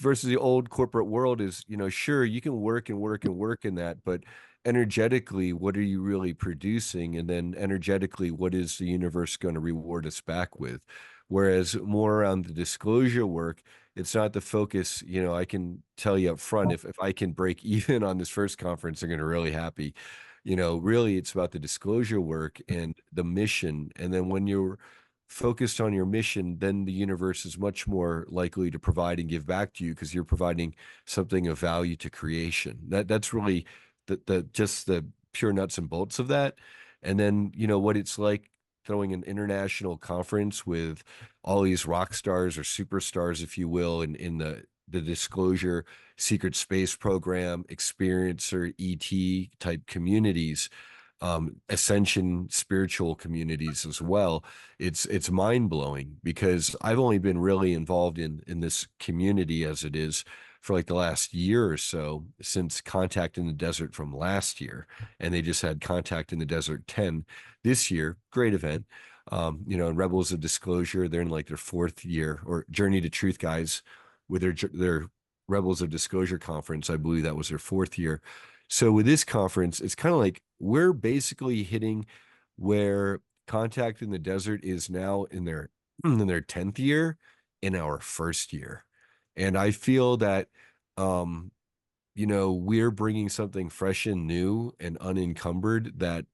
versus the old corporate world is, sure, you can work and work and work in that, but energetically, what are you really producing? And then energetically, what is the universe going to reward us back with? Whereas more around the disclosure work, it's not the focus. I can tell you up front, if I can break even on this first conference, they're going to be really happy. Really, it's about the disclosure work and the mission. And then when you're focused on your mission, then the universe is much more likely to provide and give back to you because you're providing something of value to creation. That's really the just the pure nuts and bolts of that. And then, what it's like throwing an international conference with all these rock stars or superstars, if you will, in the disclosure secret space program, experiencer, ET type communities, ascension spiritual communities as well. It's mind-blowing because I've only been really involved in this community as it is for like the last year or so, since Contact in the Desert from last year, and they just had Contact in the Desert 10 this year. Great event. And Rebels of Disclosure, they're in like their 4th year, or Journey to Truth guys with their Rebels of Disclosure conference. I believe that was their 4th year. So with this conference, it's kind of like we're basically hitting where Contact in the Desert is now in their 10th year in our 1st year. And I feel that we're bringing something fresh and new and unencumbered that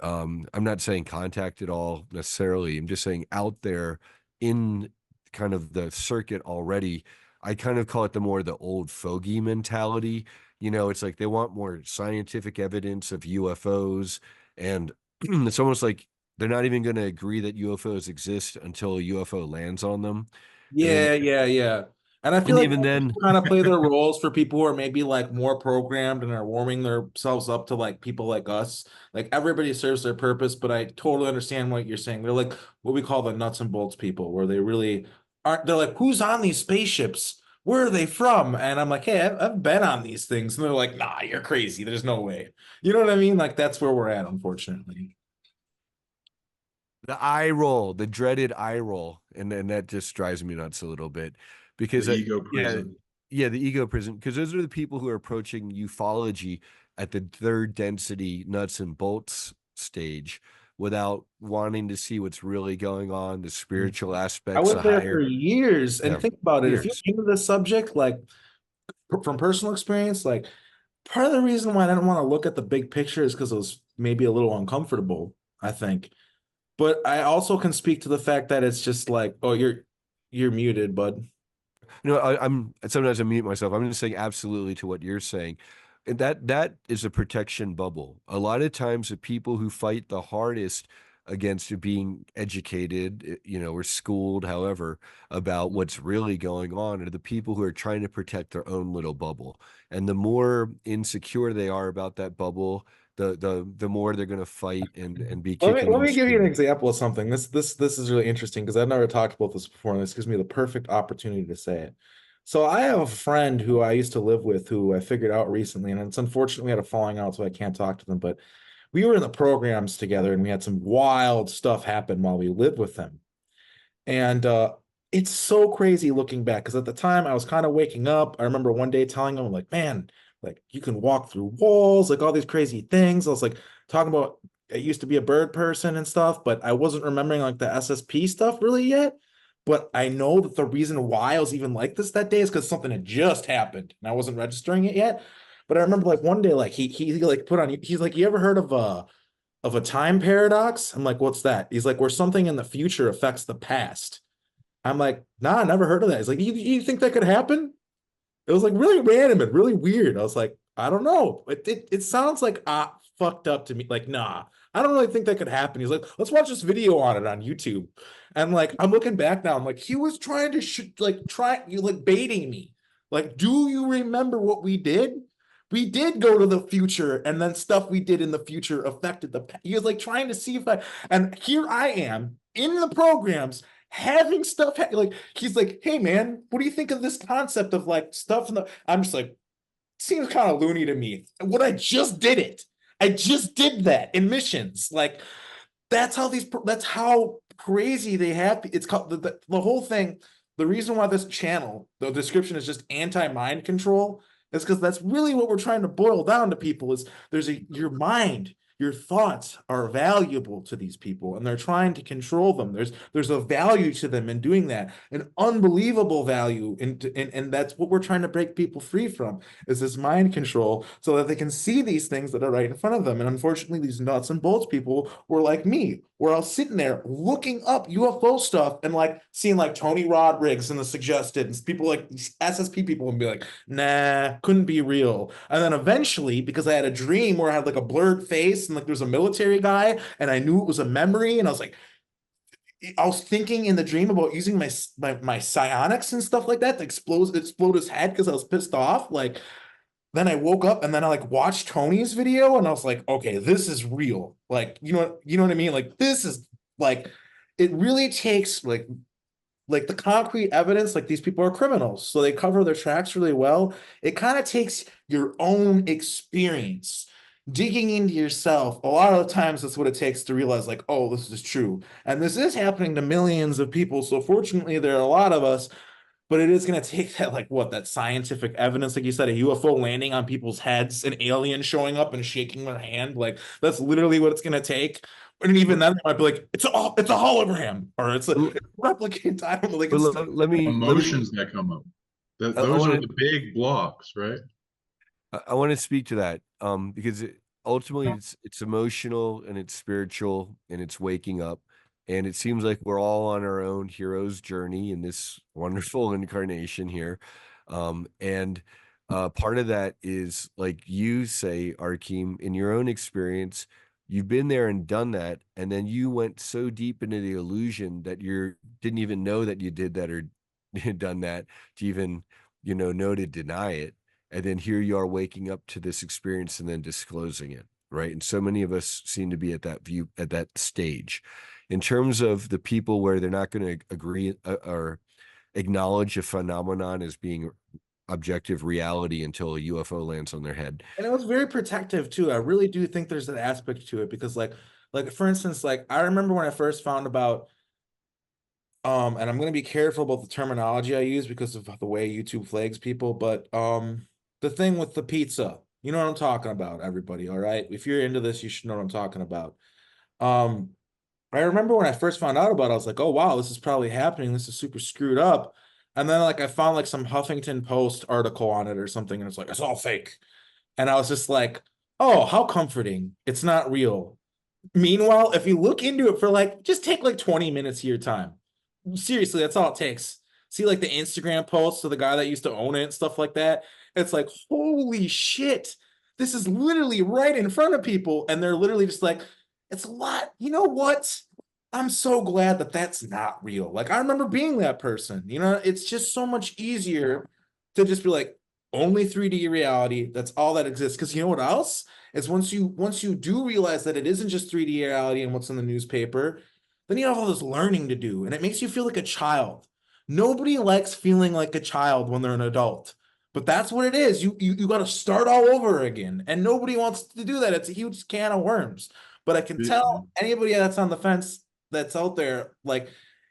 I'm not saying Contact at all necessarily. I'm just saying out there in kind of the circuit already. I kind of call it the old fogey mentality. It's like they want more scientific evidence of UFOs, and it's almost like they're not even going to agree that UFOs exist until a UFO lands on them. Yeah, yeah, yeah. And I feel And like even then, kind of play their roles for people who are maybe like more programmed and are warming themselves up to like people like us. Like everybody serves their purpose, but I totally understand what you're saying. They're like what we call the nuts and bolts people, where they really aren't. They're like, who's on these spaceships? Where are they from? And I'm like, hey, I've been on these things. And they're like, nah, you're crazy. There's no way. You know what I mean? Like that's where we're at, unfortunately. the eye roll, the dreaded eye roll, and then that just drives me nuts a little bit because The ego yeah, prison. yeah, the ego prison, because those are the people who are approaching ufology at the 3rd density nuts and bolts stage without wanting to see what's really going on, the spiritual I aspects, was the there for higher, years, and yeah, think about it. If you years. into this subject, like from personal experience, like part of the reason why I didn't want to look at the big picture is because it was maybe a little uncomfortable, I think. But I also can speak to the fact that it's just like, oh, you're muted, bud. I'm sometimes I mute myself. I'm just saying absolutely to what you're saying. And that is a protection bubble. A lot of times the people who fight the hardest against being educated, or schooled, however, about what's really going on are the people who are trying to protect their own little bubble. And the more insecure they are about that bubble, the more they're going to fight and be kicking Let and me give you an screaming. example of something. This is really interesting because I've never talked about this before, and this gives me the perfect opportunity to say it. So I have a friend who I used to live with who I figured out recently, and it's unfortunate we had a falling out, so I can't talk to them. But we were in the programs together, and we had some wild stuff happen while we lived with them. And it's so crazy looking back because at the time I was kind of waking up. I remember one day telling him, like, man, like you can walk through walls, like all these crazy things. I was like talking about I used to be a bird person and stuff, but I wasn't remembering like the SSP stuff really yet. But I know that the reason why I was even like this that day is because something had just happened and I wasn't registering it yet. But I remember like one day, like he like put on, he's like, you ever heard of a time paradox? I'm like, what's that? He's like, where something in the future affects the past. I'm like, nah, I never heard of that. He's like, you think that could happen? It was like really random and really weird. I was like, I don't know. It sounds like fucked up to me. Like, nah, I don't really think that could happen. He's like, let's watch this video on it on YouTube. And like, I'm looking back now. I'm like, he was trying to try you like baiting me. Like, do you remember what we did? We did go to the future, and then stuff we did in the future affected the past. He was like trying to see if I, and here I am in the programs having stuff like he's like, hey man, what do you think of this concept of like stuff in the, I'm just like, seems kind of loony to me. What I just did it. I just did that in missions. Like that's how crazy they have. It's called the whole thing. The reason why this channel, the description is just anti-mind control, is because that's really what we're trying to boil down to people is your mind, your thoughts are valuable to these people and they're trying to control them. There's a value to them in doing that, an unbelievable value. And that's what we're trying to break people free from is this mind control so that they can see these things that are right in front of them. And unfortunately, these nuts and bolts people were like me, where I was sitting there looking up UFO stuff and like seeing like Tony Rodriguez and the suggested and people like SSP people and be like, nah, couldn't be real. And then eventually, because I had a dream where I had like a blurred face and like there's a military guy and I knew it was a memory and I was thinking in the dream about using my psionics and stuff like that to explode his head because I was pissed off. Like then I woke up and then I like watched Tony's video and I was like, okay, this is real. Like, you know what I mean? Like this is like it really takes like the concrete evidence, like these people are criminals, so they cover their tracks really well. It kind of takes your own experience, digging into yourself. A lot of the times, that's what it takes to realize, like, oh, this is true. And this is happening to millions of people. So fortunately, there are a lot of us, but it is going to take that, like, that scientific evidence, like you said, a UFO landing on people's heads, an alien showing up and shaking their hand. Like, that's literally what it's going to take. And even then, they might be like, it's a hologram or it's a replicant. I don't know. Like, But let me emotions that come up. Those are the big blocks, right? I want to speak to that because ultimately it's emotional and it's spiritual and it's waking up. And it seems like we're all on our own hero's journey in this wonderful incarnation here. And part of that is, like you say, Arkheim, in your own experience, you've been there and done that. And then you went so deep into the illusion that you didn't even know that you did that or done that to even, know to deny it. And then here you are waking up to this experience and then disclosing it. Right. And so many of us seem to be at that stage. In terms of the people where they're not going to agree or acknowledge a phenomenon as being objective reality until a UFO lands on their head. And it was very protective too. I really do think there's an aspect to it because like for instance, like I remember when I first found about and I'm going to be careful about the terminology I use because of the way YouTube flags people, but the thing with the pizza, you know what I'm talking about, everybody, all right? If you're into this, you should know what I'm talking about. I remember when I first found out about it, I was like, oh, wow, this is probably happening. This is super screwed up. And then like I found like some Huffington Post article on it or something, and it's like, it's all fake. And I was just like, oh, how comforting. It's not real. Meanwhile, if you look into it for like, just take like 20 minutes of your time. Seriously, that's all it takes. See like the Instagram posts of the guy that used to own it and stuff like that. It's like, holy shit. This is literally right in front of people. And they're literally just like, it's a lot. You know what? I'm so glad that that's not real. Like I remember being that person, it's just so much easier to just be like only 3D reality. That's all that exists. Because you know what else is once you do realize that it isn't just 3D reality and what's in the newspaper, then you have all this learning to do. And it makes you feel like a child. Nobody likes feeling like a child when they're an adult. But that's what it is. You got to start all over again. And nobody wants to do that. It's a huge can of worms. But I can tell anybody that's on the fence that's out there, like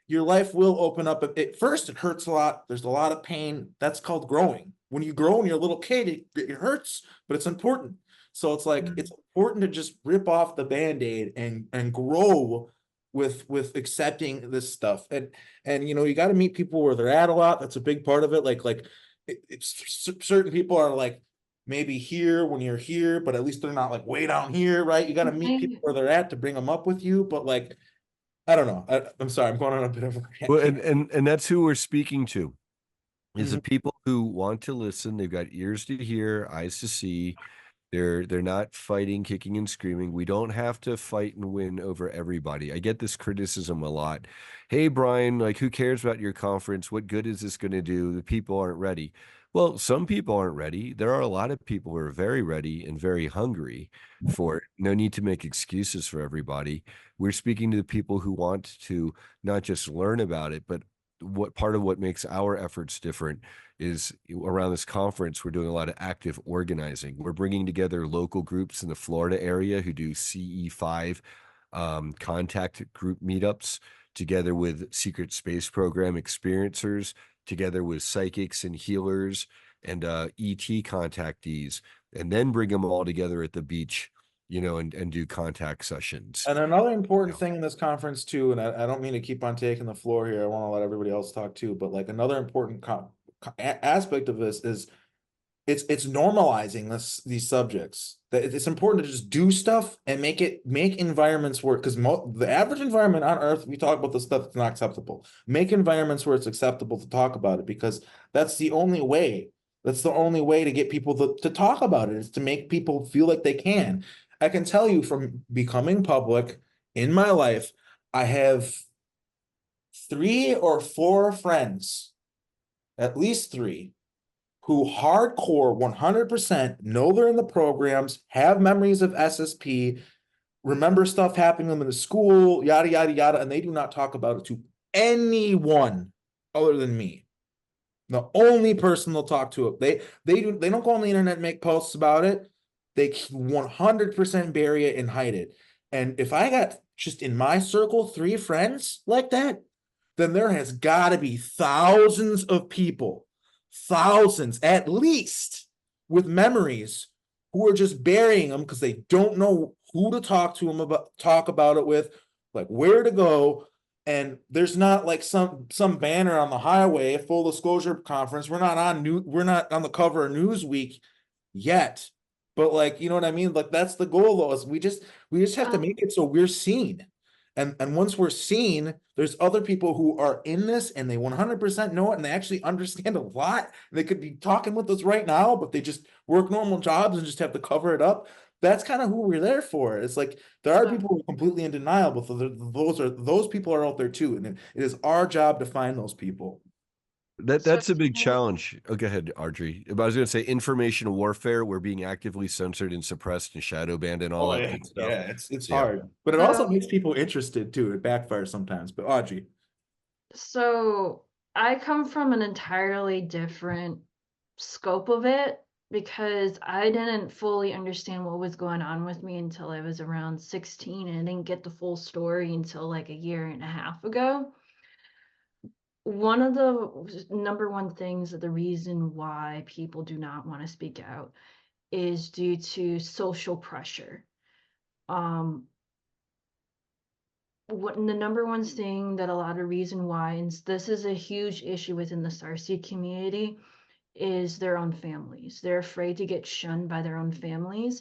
your life will open up. At first, it hurts a lot. There's a lot of pain. That's called growing. When you grow when you're a little kid, it hurts, but it's important. So it's like, it's important to just rip off the Band-Aid and grow with accepting this stuff. And you know, you got to meet people where they're at a lot. That's a big part of it. It's certain people are like maybe here when you're here, but at least they're not like way down here, right? You got to meet people where they're at to bring them up with you. But like, I don't know. I'm sorry, I'm going on a bit of a rant Well, here. and that's who we're speaking to, is the Mhm. people who want to listen. They've got ears to hear, eyes to see. They're not fighting, kicking and screaming. We don't have to fight and win over everybody. I get this criticism a lot. Hey, Brian, like, who cares about your conference? What good is this going to do? The people aren't ready. Well, some people aren't ready. There are a lot of people who are very ready and very hungry for it. No need to make excuses for everybody. We're speaking to the people who want to not just learn about it, but what part of what makes our efforts different is around this conference, we're doing a lot of active organizing. We're bringing together local groups in the Florida area who do CE5 contact group meetups, together with secret space program experiencers, together with psychics and healers and ET contactees, and then bring them all together at the beach, and do contact sessions. And another important Yeah. thing in this conference too, and I don't mean to keep on taking the floor here. I want to let everybody else talk too, but like another important aspect of this is it's normalizing these subjects. That it's important to just do stuff and make environments where, because the average environment on Earth, we talk about the stuff that's not acceptable. Make environments where it's acceptable to talk about it, because that's the only way. That's the only way to get people to talk about it, is to make people feel like they can. I can tell you from becoming public in my life, I have 3 or 4 friends, at least 3, who hardcore 100% know they're in the programs, have memories of SSP, remember stuff happening to them in the school, yada, yada, yada, and they do not talk about it to anyone other than me. The only person they'll talk to it. They don't go on the internet and make posts about it. They 100% bury it and hide it. And if I got just in my circle 3 friends like that, then there has got to be thousands of people, thousands at least, with memories who are just burying them because they don't know who to talk about it with, like where to go. And there's not like some banner on the highway, full disclosure conference. We're not on the cover of Newsweek yet. But like, you know what I mean? Like that's the goal though, is we just have to make it so we're seen. And once we're seen, there's other people who are in this and they 100% know it and they actually understand a lot. They could be talking with us right now, but they just work normal jobs and just have to cover it up. That's kind of who we're there for. It's like there are people who are completely in denial, but those people are out there too, and it is our job to find those people. That's a big So challenge. Oh, go ahead, Audrey. I was going to say information warfare. We're being actively censored and suppressed and shadow banned and all Oh that yeah, good stuff. yeah, it's Yeah. hard, but it also So, makes people interested too. It backfires sometimes. But Audrey, so I come from an entirely different scope of it because I didn't fully understand what was going on with me until I was around 16, and I didn't get the full story until like a year and a half ago. One of the number one things that the reason why people do not want to speak out is due to social pressure. Um, what the number one thing that a lot of reason why, and this is a huge issue within the Starseed community, is their own families. They're afraid to get shunned by their own families.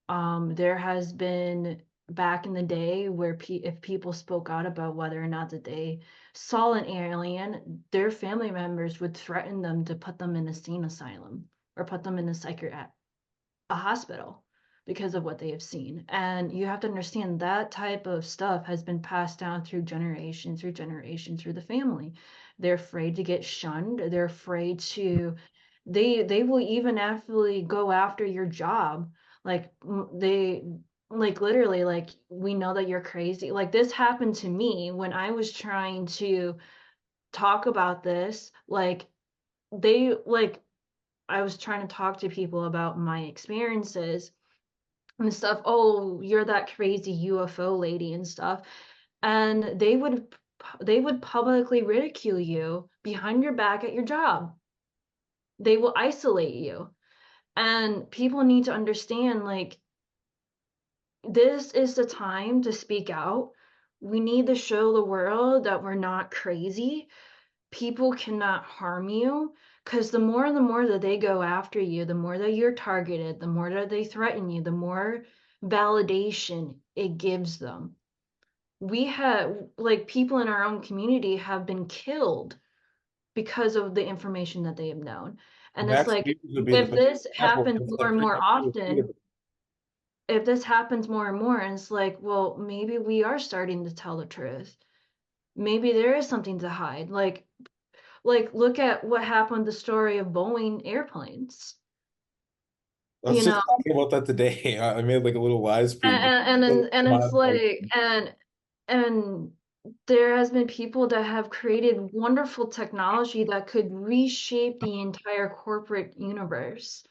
There has been back in the day where if people spoke out about whether or not that they saw an alien, their family members would threaten them to put them in a sane asylum or put them in a hospital because of what they have seen. And you have to understand that type of stuff has been passed down through generation through the family. They're afraid to get shunned. They're afraid to they will even actually go after your job. Like they like literally like we know that you're crazy. Like this happened to me when I was trying to talk about this. They like I was trying to talk to people about my experiences and stuff. Oh, you're that crazy UFO lady and stuff. And they would publicly ridicule you behind your back at your job. They will isolate you. And people need to understand like this is the time to speak out. We need to show the world that we're not crazy. People cannot harm you, because the more and the more that they go after you, the more that you're targeted, the more that they threaten you, the more validation it gives them. We have, like, people in our own community have been killed because of the information that they have known. And it's Max like, Hughes would be the if best this example. happens It's more like and more freaking often, if this happens more and more, and it's like, well, maybe we are starting to tell the truth. Maybe there is something to hide. Like look at what happened, the story of Boeing airplanes. I was You just know, talking about that today. I made like a little live stream. and it's like, and there has been people that have created wonderful technology that could reshape the entire corporate universe,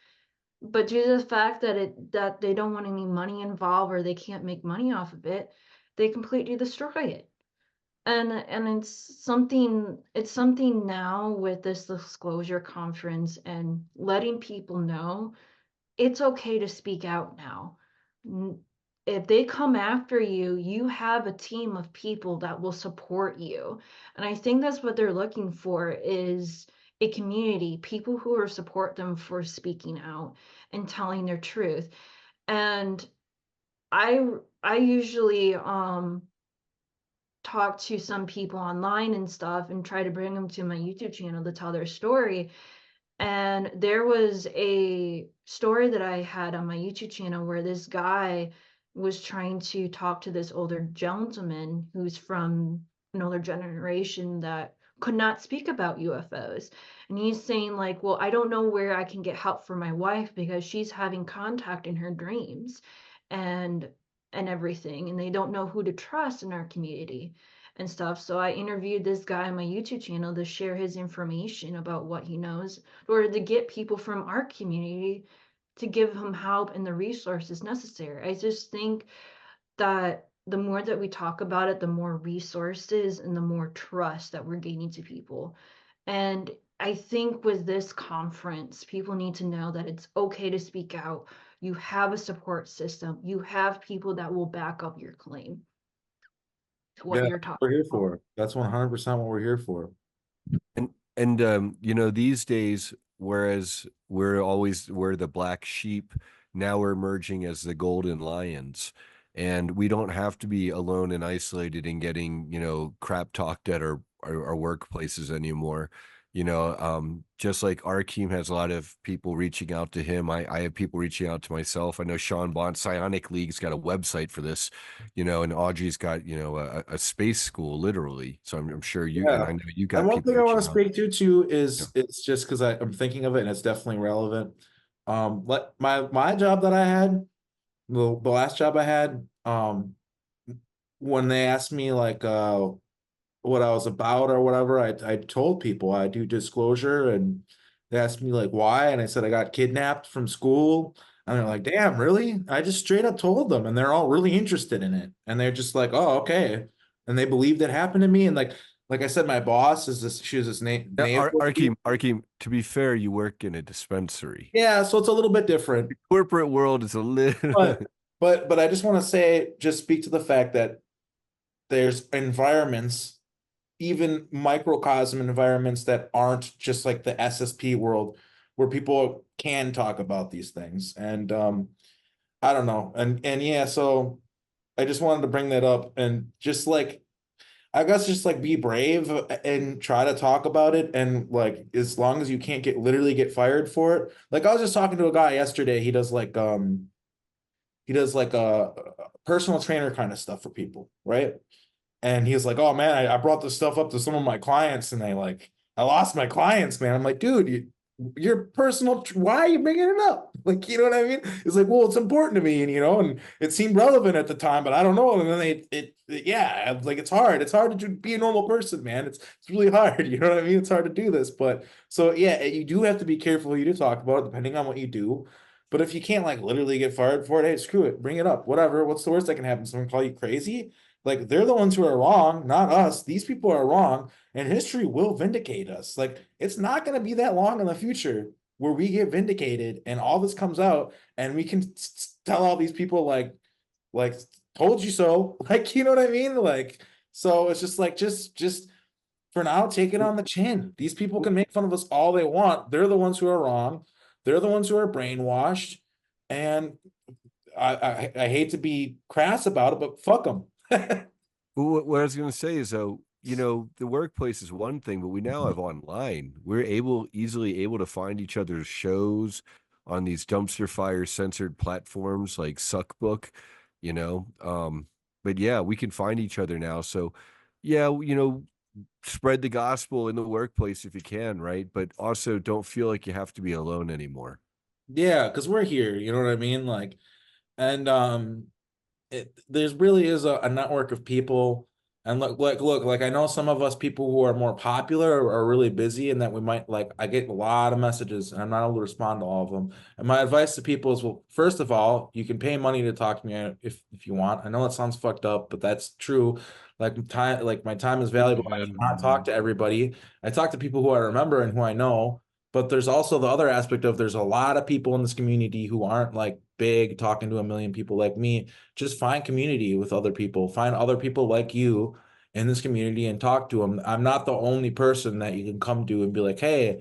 but due to the fact that that they don't want any money involved, or they can't make money off of it, they completely destroy it. And it's something now with this disclosure conference and letting people know it's okay to speak out now. If they come after you, you have a team of people that will support you. And I think that's what they're looking for, is a community, people who will support them for speaking out and telling their truth. And I I usually talk to some people online and stuff and try to bring them to my YouTube channel to tell their story. And there was a story that I had on my YouTube channel where this guy was trying to talk to this older gentleman who's from an older generation that could not speak about UFOs. And he's saying, like, well, I don't know where I can get help for my wife because she's having contact in her dreams and everything, and they don't know who to trust in our community and stuff. So I interviewed this guy on my YouTube channel to share his information about what he knows, or to get people from our community to give him help and the resources necessary. I just think that the more that we talk about it, the more resources and the more trust that we're gaining to people. And I think with this conference, people need to know that it's okay to speak out. You have a support system. You have people that will back up your claim to what Yeah, you're that's what we're talking here about. for. That's 100% what we're here for. And you know, these days, whereas we're the black sheep, now we're emerging as the golden lions. And we don't have to be alone and isolated and getting, you know, crap talked at our workplaces anymore. You know, just like Arkheim has a lot of people reaching out to him, I have people reaching out to myself. I know Sean Bond, Psionic League's got a website for this, you know, and Audrey's got, you know, a space school literally. So I'm sure you, and Yeah. I know you And got one people thing I want reaching to out. speak to too Yeah. is it's just because I'm thinking of it and it's definitely relevant. Let my job that I had, the last job I had, when they asked me like what I was about or whatever, I told people I do disclosure, and they asked me like why, and I said I got kidnapped from school, and they're like, "Damn, really?" I just straight up told them, and they're all really interested in it, and they're just like, "Oh, okay," and they believed it happened to me, and like I said, my boss is this. She was this Now, naval. Arkheim, to be fair, you work in a dispensary. Yeah, so it's a little bit different, Corporate world is a little. but but I just want to say, just speak to the fact that there's environments, even microcosm environments that aren't just like the SSP world, where people can talk about these things. And I don't know. And yeah, so I just wanted to bring that up, and just like, I guess, just like be brave and try to talk about it, and like as long as you can't literally get fired for it. Like I was just talking to a guy yesterday, he does like a personal trainer kind of stuff for people, right? And he was like, "Oh man, I brought this stuff up to some of my clients, and I lost my clients, man." I'm like, "Dude, your personal, why are you bringing it up?" Like, you know what I mean? It's like, well, it's important to me, and and it seemed relevant at the time, but I don't know. And then yeah, like it's hard to be a normal person, man. It's really hard. You know what I mean? It's hard to do this, but so yeah, you do have to be careful who you do talk about, depending on what you do. But if you can't like literally get fired for it, hey, screw it, bring it up, whatever. What's the worst that can happen? Someone call you crazy? Like, they're the ones who are wrong, not us. These people are wrong, and history will vindicate us. Like, it's not going to be that long in the future where we get vindicated and all this comes out, and we can tell all these people like told you so. Like, you know what I mean? Like, so it's just like, just for now, take it on the chin. These people can make fun of us all they want. They're the ones who are wrong. They're the ones who are brainwashed. And I hate to be crass about it, but fuck them. Well, what I was going to say is, though, you know, the workplace is one thing, but we now have online. We're easily able to find each other's shows on these dumpster fire censored platforms like Suckbook, you know. But yeah, we can find each other now. So yeah, you know, spread the gospel in the workplace if you can, right? But also don't feel like you have to be alone anymore. Yeah, because we're here. You know what I mean? Like, and there's really is a network of people. And look, I know some of us people who are more popular are really busy, and that we might like. I get a lot of messages, and I'm not able to respond to all of them. And my advice to people is, well, first of all, you can pay money to talk to me if you want. I know it sounds fucked up, but that's true. Like my time is valuable. I cannot talk to everybody. I talk to people who I remember and who I know. But there's also the other aspect of there's a lot of people in this community who aren't like big, talking to a million people like me. Just find community with other people, find other people like you in this community and talk to them. I'm not the only person that you can come to and be like, hey,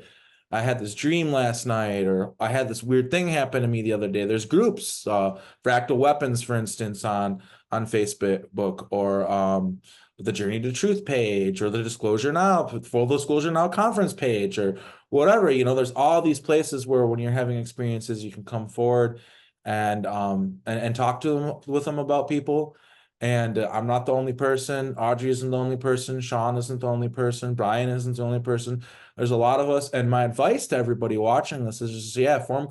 I had this dream last night, or I had this weird thing happen to me the other day. There's groups, Fractal Weapons, for instance, on Facebook, or the Journey to Truth page, or the Disclosure Now, Full Disclosure Now conference page, or whatever. You know, there's all these places where when you're having experiences, you can come forward and talk to them with them about people. And I'm not the only person. Audrey isn't the only person. Sean isn't the only person. Brian isn't the only person. There's a lot of us. And my advice to everybody watching this is just, yeah, form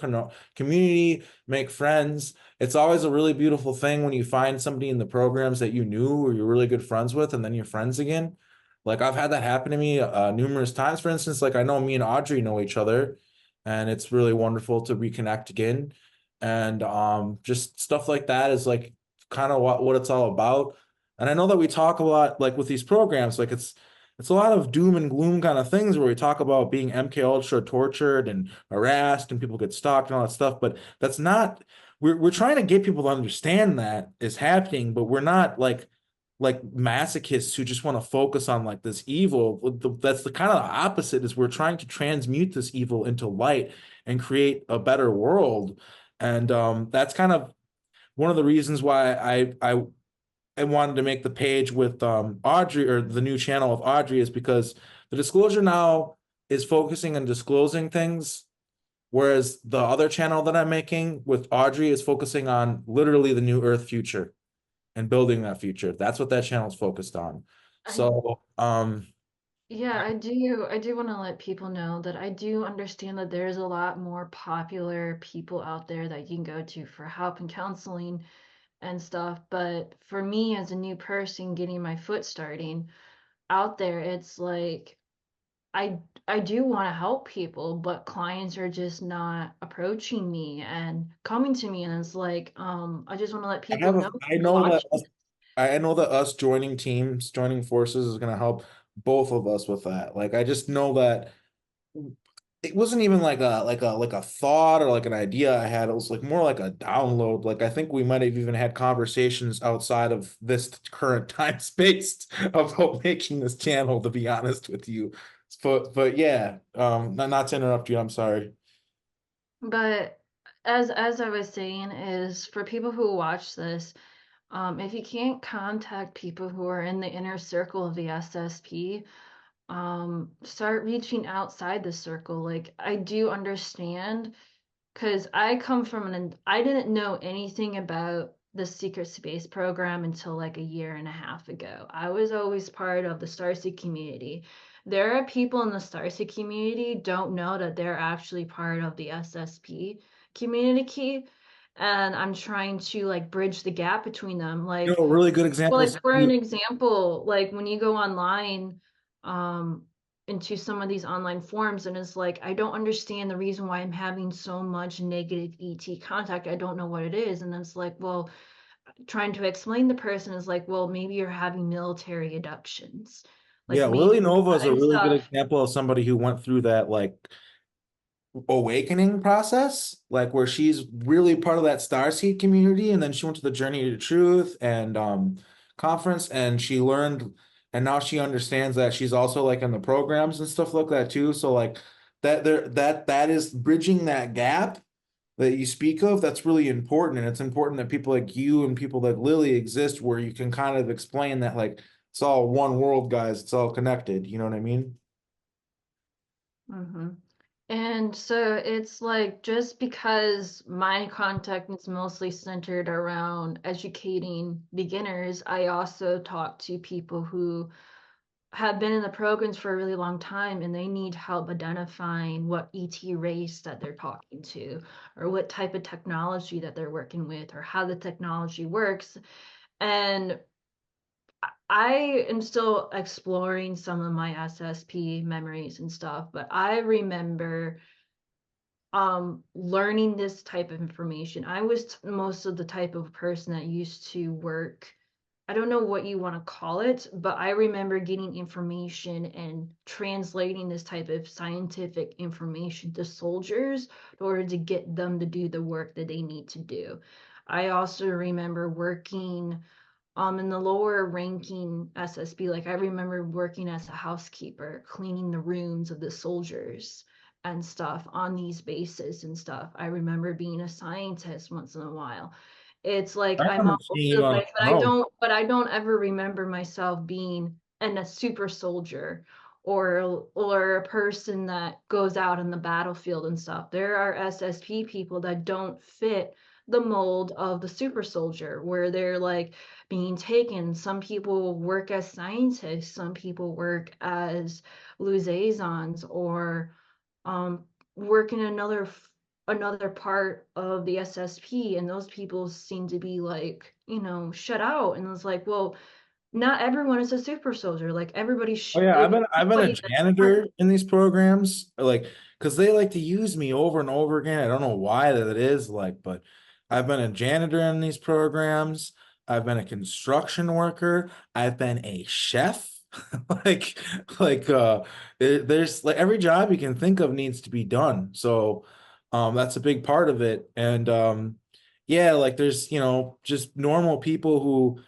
community, make friends. It's always a really beautiful thing when you find somebody in the programs that you knew or you're really good friends with, and then you're friends again. Like I've had that happen to me numerous times. For instance, like I know me and Audrey know each other, and it's really wonderful to reconnect again. And just stuff like that is like kind of what it's all about. And I know that we talk a lot like with these programs, like it's a lot of doom and gloom kind of things where we talk about being MK Ultra tortured and harassed and people get stalked and all that stuff, but that's not, we're trying to get people to understand that is happening, but we're not like masochists who just want to focus on like this evil. That's the kind of the opposite, is we're trying to transmute this evil into light and create a better world. And that's kind of one of the reasons why I wanted to make the page with Audrey, or the new channel of Audrey, is because the Disclosure Now is focusing on disclosing things, whereas the other channel that I'm making with Audrey is focusing on literally the new Earth future and building that future. That's what that channel is focused on. So Yeah, I do want to let people know that I do understand that there's a lot more popular people out there that you can go to for help and counseling and stuff. But for me as a new person getting my foot starting out there, it's like I I do want to help people, but clients are just not approaching me and coming to me, and it's like I just want to let people know I know that watching. I know that us joining teams, joining forces is going to help both of us with that. Like I just know that it wasn't even like a thought or like an idea I had. It was like more like a download. Like I think we might have even had conversations outside of this current time space about making this channel, to be honest with you. But yeah, not to interrupt you, I'm sorry. But as I was saying, is for people who watch this, if you can't contact people who are in the inner circle of the SSP, start reaching outside the circle. Like I do understand, because I come from I didn't know anything about the secret space program until like a year and a half ago. I was always part of the Starseed community. There are people in the Starseed community don't know that they're actually part of the SSP community, and I'm trying to like bridge the gap between them. You Like, know, a really good well, example like is for an example, like when you go online, um, into some of these online forums, and it's like, I don't understand the reason why I'm having so much negative ET contact. I don't know what it is. And it's like, well, trying to explain the person is like, well, maybe you're having military abductions. Like yeah, Lily maybe Nova is a and really good stuff. example of somebody who went through that awakening process, like where she's really part of that starseed community, and then she went to the Journey to Truth and conference, and she learned, and now she understands that she's also like in the programs and stuff like that too. So like that is bridging that gap that you speak of. That's really important, and it's important that people like you and people like Lily exist, where you can kind of explain that like it's all one world, guys. It's all connected. You know what I mean? Mm-hmm. And so it's like, just because my contact is mostly centered around educating beginners, I also talk to people who have been in the programs for a really long time, and they need help identifying what ET race that they're talking to, or what type of technology that they're working with, or how the technology works. And I am still exploring some of my SSP memories and stuff, but I remember learning this type of information. I was most of the type of person that used to work, I don't know what you want to call it, but I remember getting information and translating this type of scientific information to soldiers in order to get them to do the work that they need to do. I also remember working in the lower ranking SSB. Like, I remember working as a housekeeper, cleaning the rooms of the soldiers and stuff on these bases and stuff. I remember being a scientist once in a while. It's like I I'm remember all over seeing the you on place, the show. but I don't ever remember myself being a super soldier, or a person that goes out in the battlefield and stuff. There are SSP people that don't fit the mold of the super soldier, where they're like being taken. Some people work as scientists, some people work as liaisons, or um, work in another part of the SSP, and those people seem to be like, shut out. And it's like, well, not everyone is a super soldier. Like, Oh yeah, I've been a everybody that's part. janitor in these programs, like because they like to use me over and over again. I don't know why that is like, but I've been a janitor in these programs. I've been a construction worker. I've been a chef. like there's like every job you can think of needs to be done. So that's a big part of it. And yeah, like there's just normal people who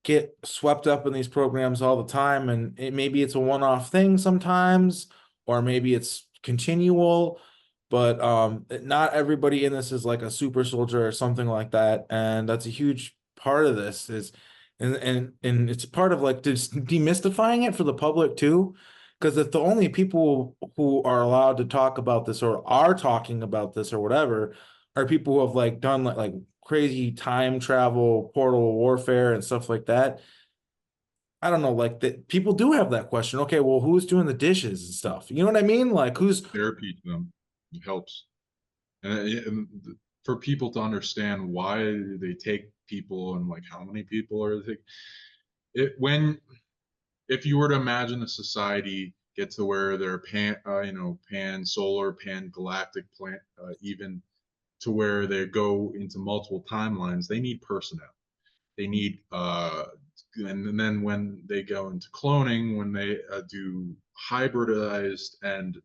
get swept up in these programs all the time, and maybe it's a one-off thing sometimes, or maybe it's continual, but not everybody in this is like a super soldier or something like that, and that's a huge part of this is, and it's part of like just demystifying it for the public too, because if the only people who are allowed to talk about this or are talking about this or whatever are people who have like done like crazy time travel, portal warfare, and stuff like that. I don't know, like that people do have that question. Okay, well, who's doing the dishes and stuff? You know what I mean? Like who's Therapy to them, it helps. And for people to understand why they take people and like how many people are they, when if you were to imagine a society get to where they're pan solar, pan galactic, plant even to where they go into multiple timelines, they need personnel. They need and then when they go into cloning, when they do hybridized and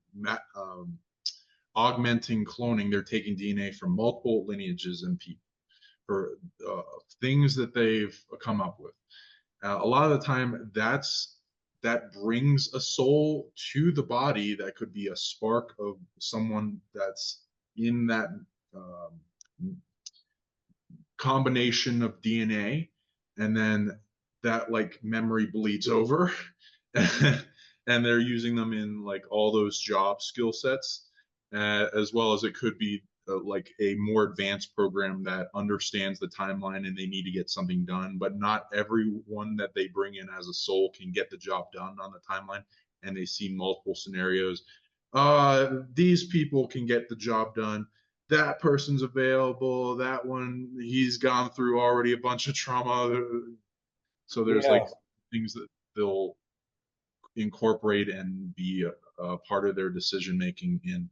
augmenting cloning, they're taking DNA from multiple lineages and people for uh, things that they've come up with. A lot of the time, that brings a soul to the body that could be a spark of someone that's in that combination of DNA, and then that like memory bleeds over and they're using them in like all those job skill sets, as well as it could be like a more advanced program that understands the timeline and they need to get something done, but not everyone that they bring in as a soul can get the job done on the timeline, and they see multiple scenarios. These people can get the job done, that person's available, that one, he's gone through already a bunch of trauma. So there's yeah. like things that they'll incorporate and be a part of their decision making in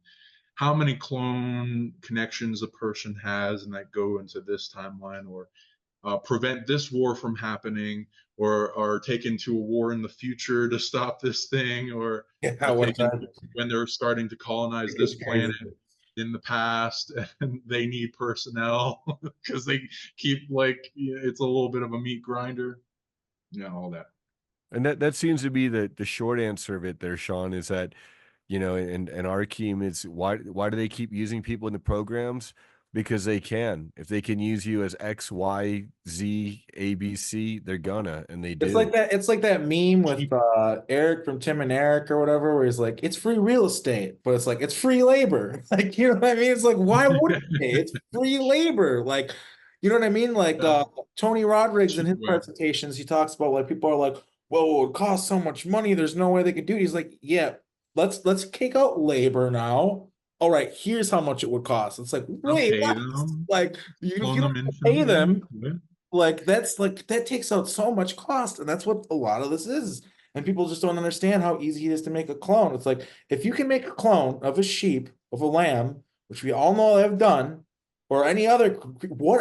how many clone connections a person has and that go into this timeline, or prevent this war from happening, or are taken to a war in the future to stop this thing, or Yeah, taken whatever. when they're starting to colonize this It's planet. crazy. in the past, and they need personnel because they keep like, it's a little bit of a meat grinder, all that. And that seems to be the short answer of it there, Sean, is that, and Arkheim is why do they keep using people in the programs? Because they can. If they can use you as X, Y, Z, A, B, C, they're gonna, and they do. It's like that meme with Eric from Tim and Eric or whatever, where he's like, it's free real estate, but it's like it's free labor. Like, you know what I mean? It's like, why wouldn't they? It's free labor. Like, you know what I mean? Like Tony Rodriguez in his presentations, he talks about like people are like, well, it costs so much money, there's no way they could do it. He's like, yeah, let's kick out labor now. All right, here's how much it would cost. It's like, wait, what? Like you don't pay them. Like that takes out so much cost, and that's what a lot of this is. And people just don't understand how easy it is to make a clone. It's like if you can make a clone of a sheep, of a lamb, which we all know have done, or any other,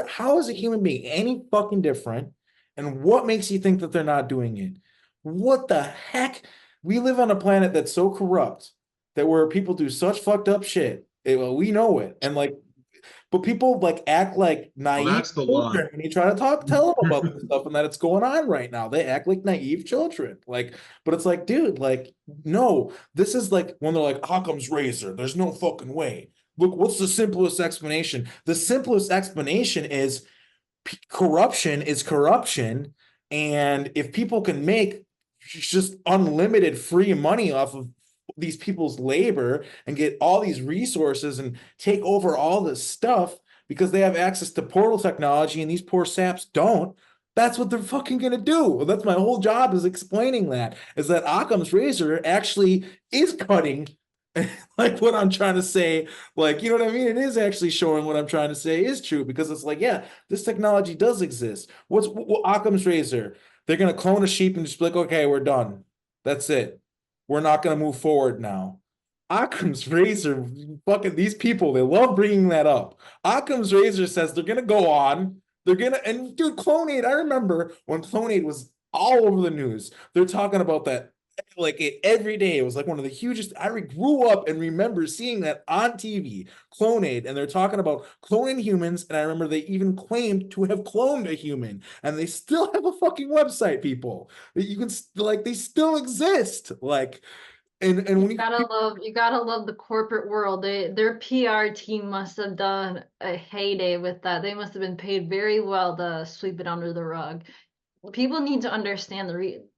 how is a human being any fucking different? And what makes you think that they're not doing it? What the heck? We live on a planet that's so corrupt that where people do such fucked up shit. We know it. And like, but people like act like naive children when you try to tell them about this stuff and that it's going on right now. They act like naive children. Like, but it's like, dude, like, no, this is like when they're like, Occam's razor. There's no fucking way. Look, what's the simplest explanation? The simplest explanation is corruption is corruption. And if people can make just unlimited free money off of these people's labor and get all these resources and take over all this stuff because they have access to portal technology and these poor saps don't, that's what they're fucking gonna do. That's my whole job, is explaining that, is that Occam's razor actually is cutting like what I'm trying to say. Like, you know what I mean? It is actually showing what I'm trying to say is true, because it's like, yeah, this technology does exist. What's Occam's razor? They're gonna clone a sheep and just be like, okay, we're done. That's it. We're not going to move forward now. Occam's razor, fucking these people, they love bringing that up. Occam's razor says they're going to go on. They're going to, and dude, Clonade, I remember when Clonade was all over the news. They're talking about that like every day. It was like one of the hugest. I grew up and remember seeing that on TV, Clonade, and they're talking about cloning humans. And I remember they even claimed to have cloned a human, and they still have a fucking website, people. You can like, they still exist. Like, and when you gotta love the corporate world. Their PR team must have done a heyday with that. They must have been paid very well to sweep it under the rug. People need to understand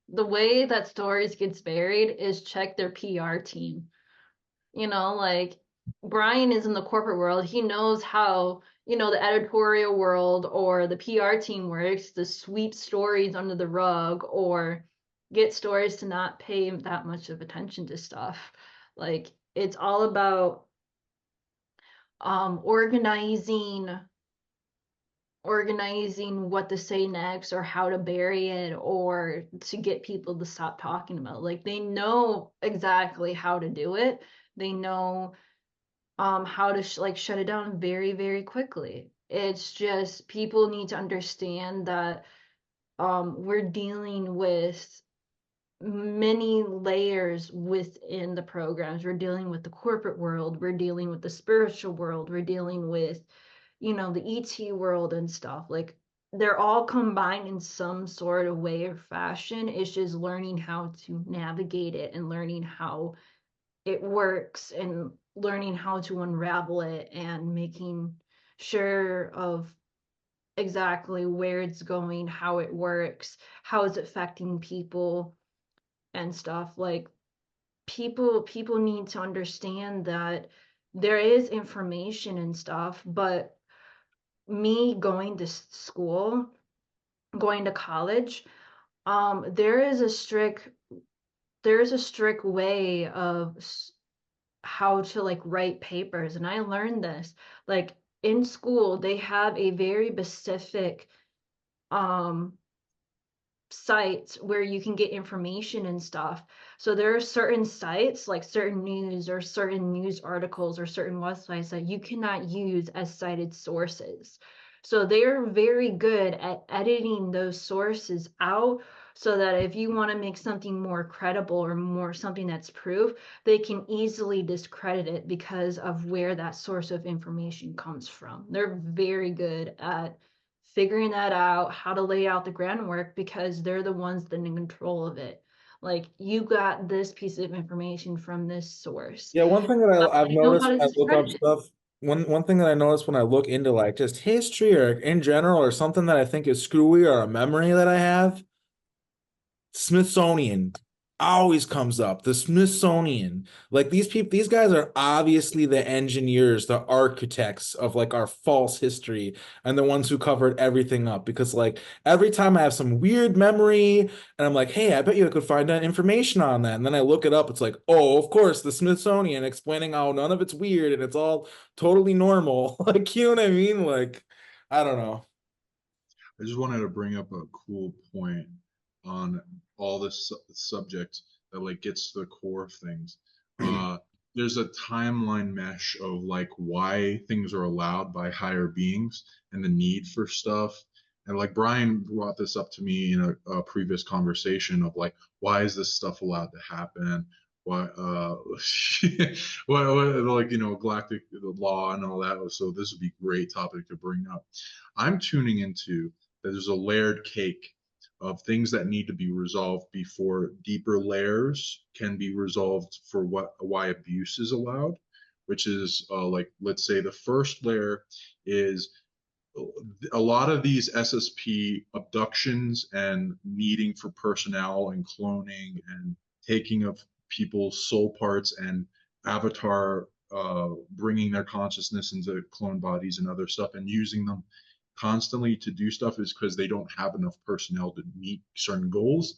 the way that stories gets buried is check their PR team. Like Brian is in the corporate world. He knows how, the editorial world or the PR team works to sweep stories under the rug or get stories to not pay that much of attention to stuff. Like it's all about organizing what to say next or how to bury it or to get people to stop talking about it. Like they know exactly how to do it. They know how to shut it down very, very quickly. It's just people need to understand that we're dealing with many layers within the programs. We're dealing with the corporate world, we're dealing with the spiritual world, we're dealing with the ET world and stuff. Like they're all combined in some sort of way or fashion. It's just learning how to navigate it and learning how it works and learning how to unravel it and making sure of exactly where it's going, how it works, how it's affecting people and stuff. Like people need to understand that there is information and stuff, but me going to school, going to college, there is a strict way of how to like write papers, and I learned this. Like in school, they have a very specific sites where you can get information and stuff. So there are certain sites, like certain news or certain news articles or certain websites that you cannot use as cited sources. So they're very good at editing those sources out so that if you want to make something more credible or more something that's proof, they can easily discredit it because of where that source of information comes from. They're very good at figuring that out, how to lay out the groundwork, because they're the ones that are in control of it. Like, you got this piece of information from this source. Yeah, one thing that I've You know noticed how to when I look up discredit it. stuff, one thing that I notice when I look into like just history or in general or something that I think is screwy or a memory that I have, Smithsonian always comes up. The Smithsonian, like these people, these guys are obviously the engineers, the architects of like our false history, and the ones who covered everything up. Because like every time I have some weird memory, and I'm like, hey, I bet you I could find that information on that, and then I look it up, it's like, oh, of course, the Smithsonian explaining how none of it's weird and it's all totally normal. Like, you know what I mean? Like, I don't know. I just wanted to bring up a cool point on all this subject that like gets to the core of things. There's a timeline mesh of like why things are allowed by higher beings and the need for stuff. And like Brian brought this up to me in a previous conversation of like, why is this stuff allowed to happen? Why, like, you know, galactic law and all that. So this would be a great topic to bring up. I'm tuning into that there's a layered cake of things that need to be resolved before deeper layers can be resolved for why abuse is allowed, which is like, let's say the first layer is a lot of these SSP abductions and needing for personnel and cloning and taking of people's soul parts and avatar, bringing their consciousness into clone bodies and other stuff and using them constantly to do stuff is because they don't have enough personnel to meet certain goals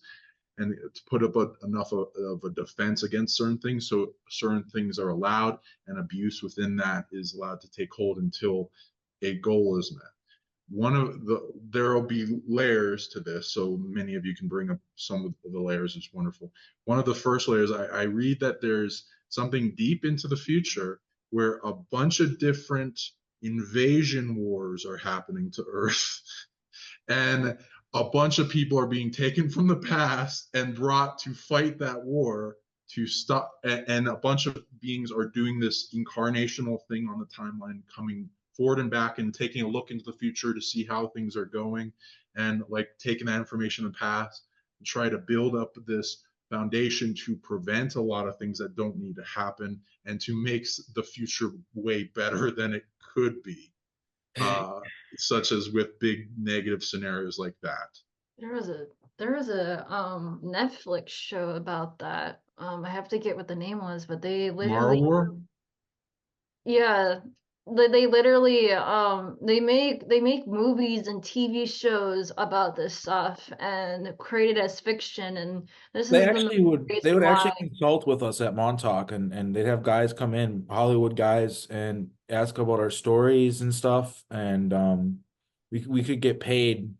and to put up enough of a defense against certain things. So certain things are allowed and abuse within that is allowed to take hold until a goal is met. There will be layers to this, so many of you can bring up some of the layers. It's wonderful. One of the first layers, I read that there's something deep into the future where a bunch of different invasion wars are happening to Earth, and a bunch of people are being taken from the past and brought to fight that war to stop, and a bunch of beings are doing this incarnational thing on the timeline, coming forward and back and taking a look into the future to see how things are going, and like taking that information in the past and try to build up this foundation to prevent a lot of things that don't need to happen and to make the future way better than it could be, such as with big negative scenarios like that. There was a Netflix show about that. I have to get what the name was, but they Mara literally, War? yeah, they literally they make movies and TV shows about this stuff and create it as fiction, and this They has been the actually would reason they would why. actually consult with us at Montauk, and they'd have guys come in, Hollywood guys, and ask about our stories and stuff. And we could get paid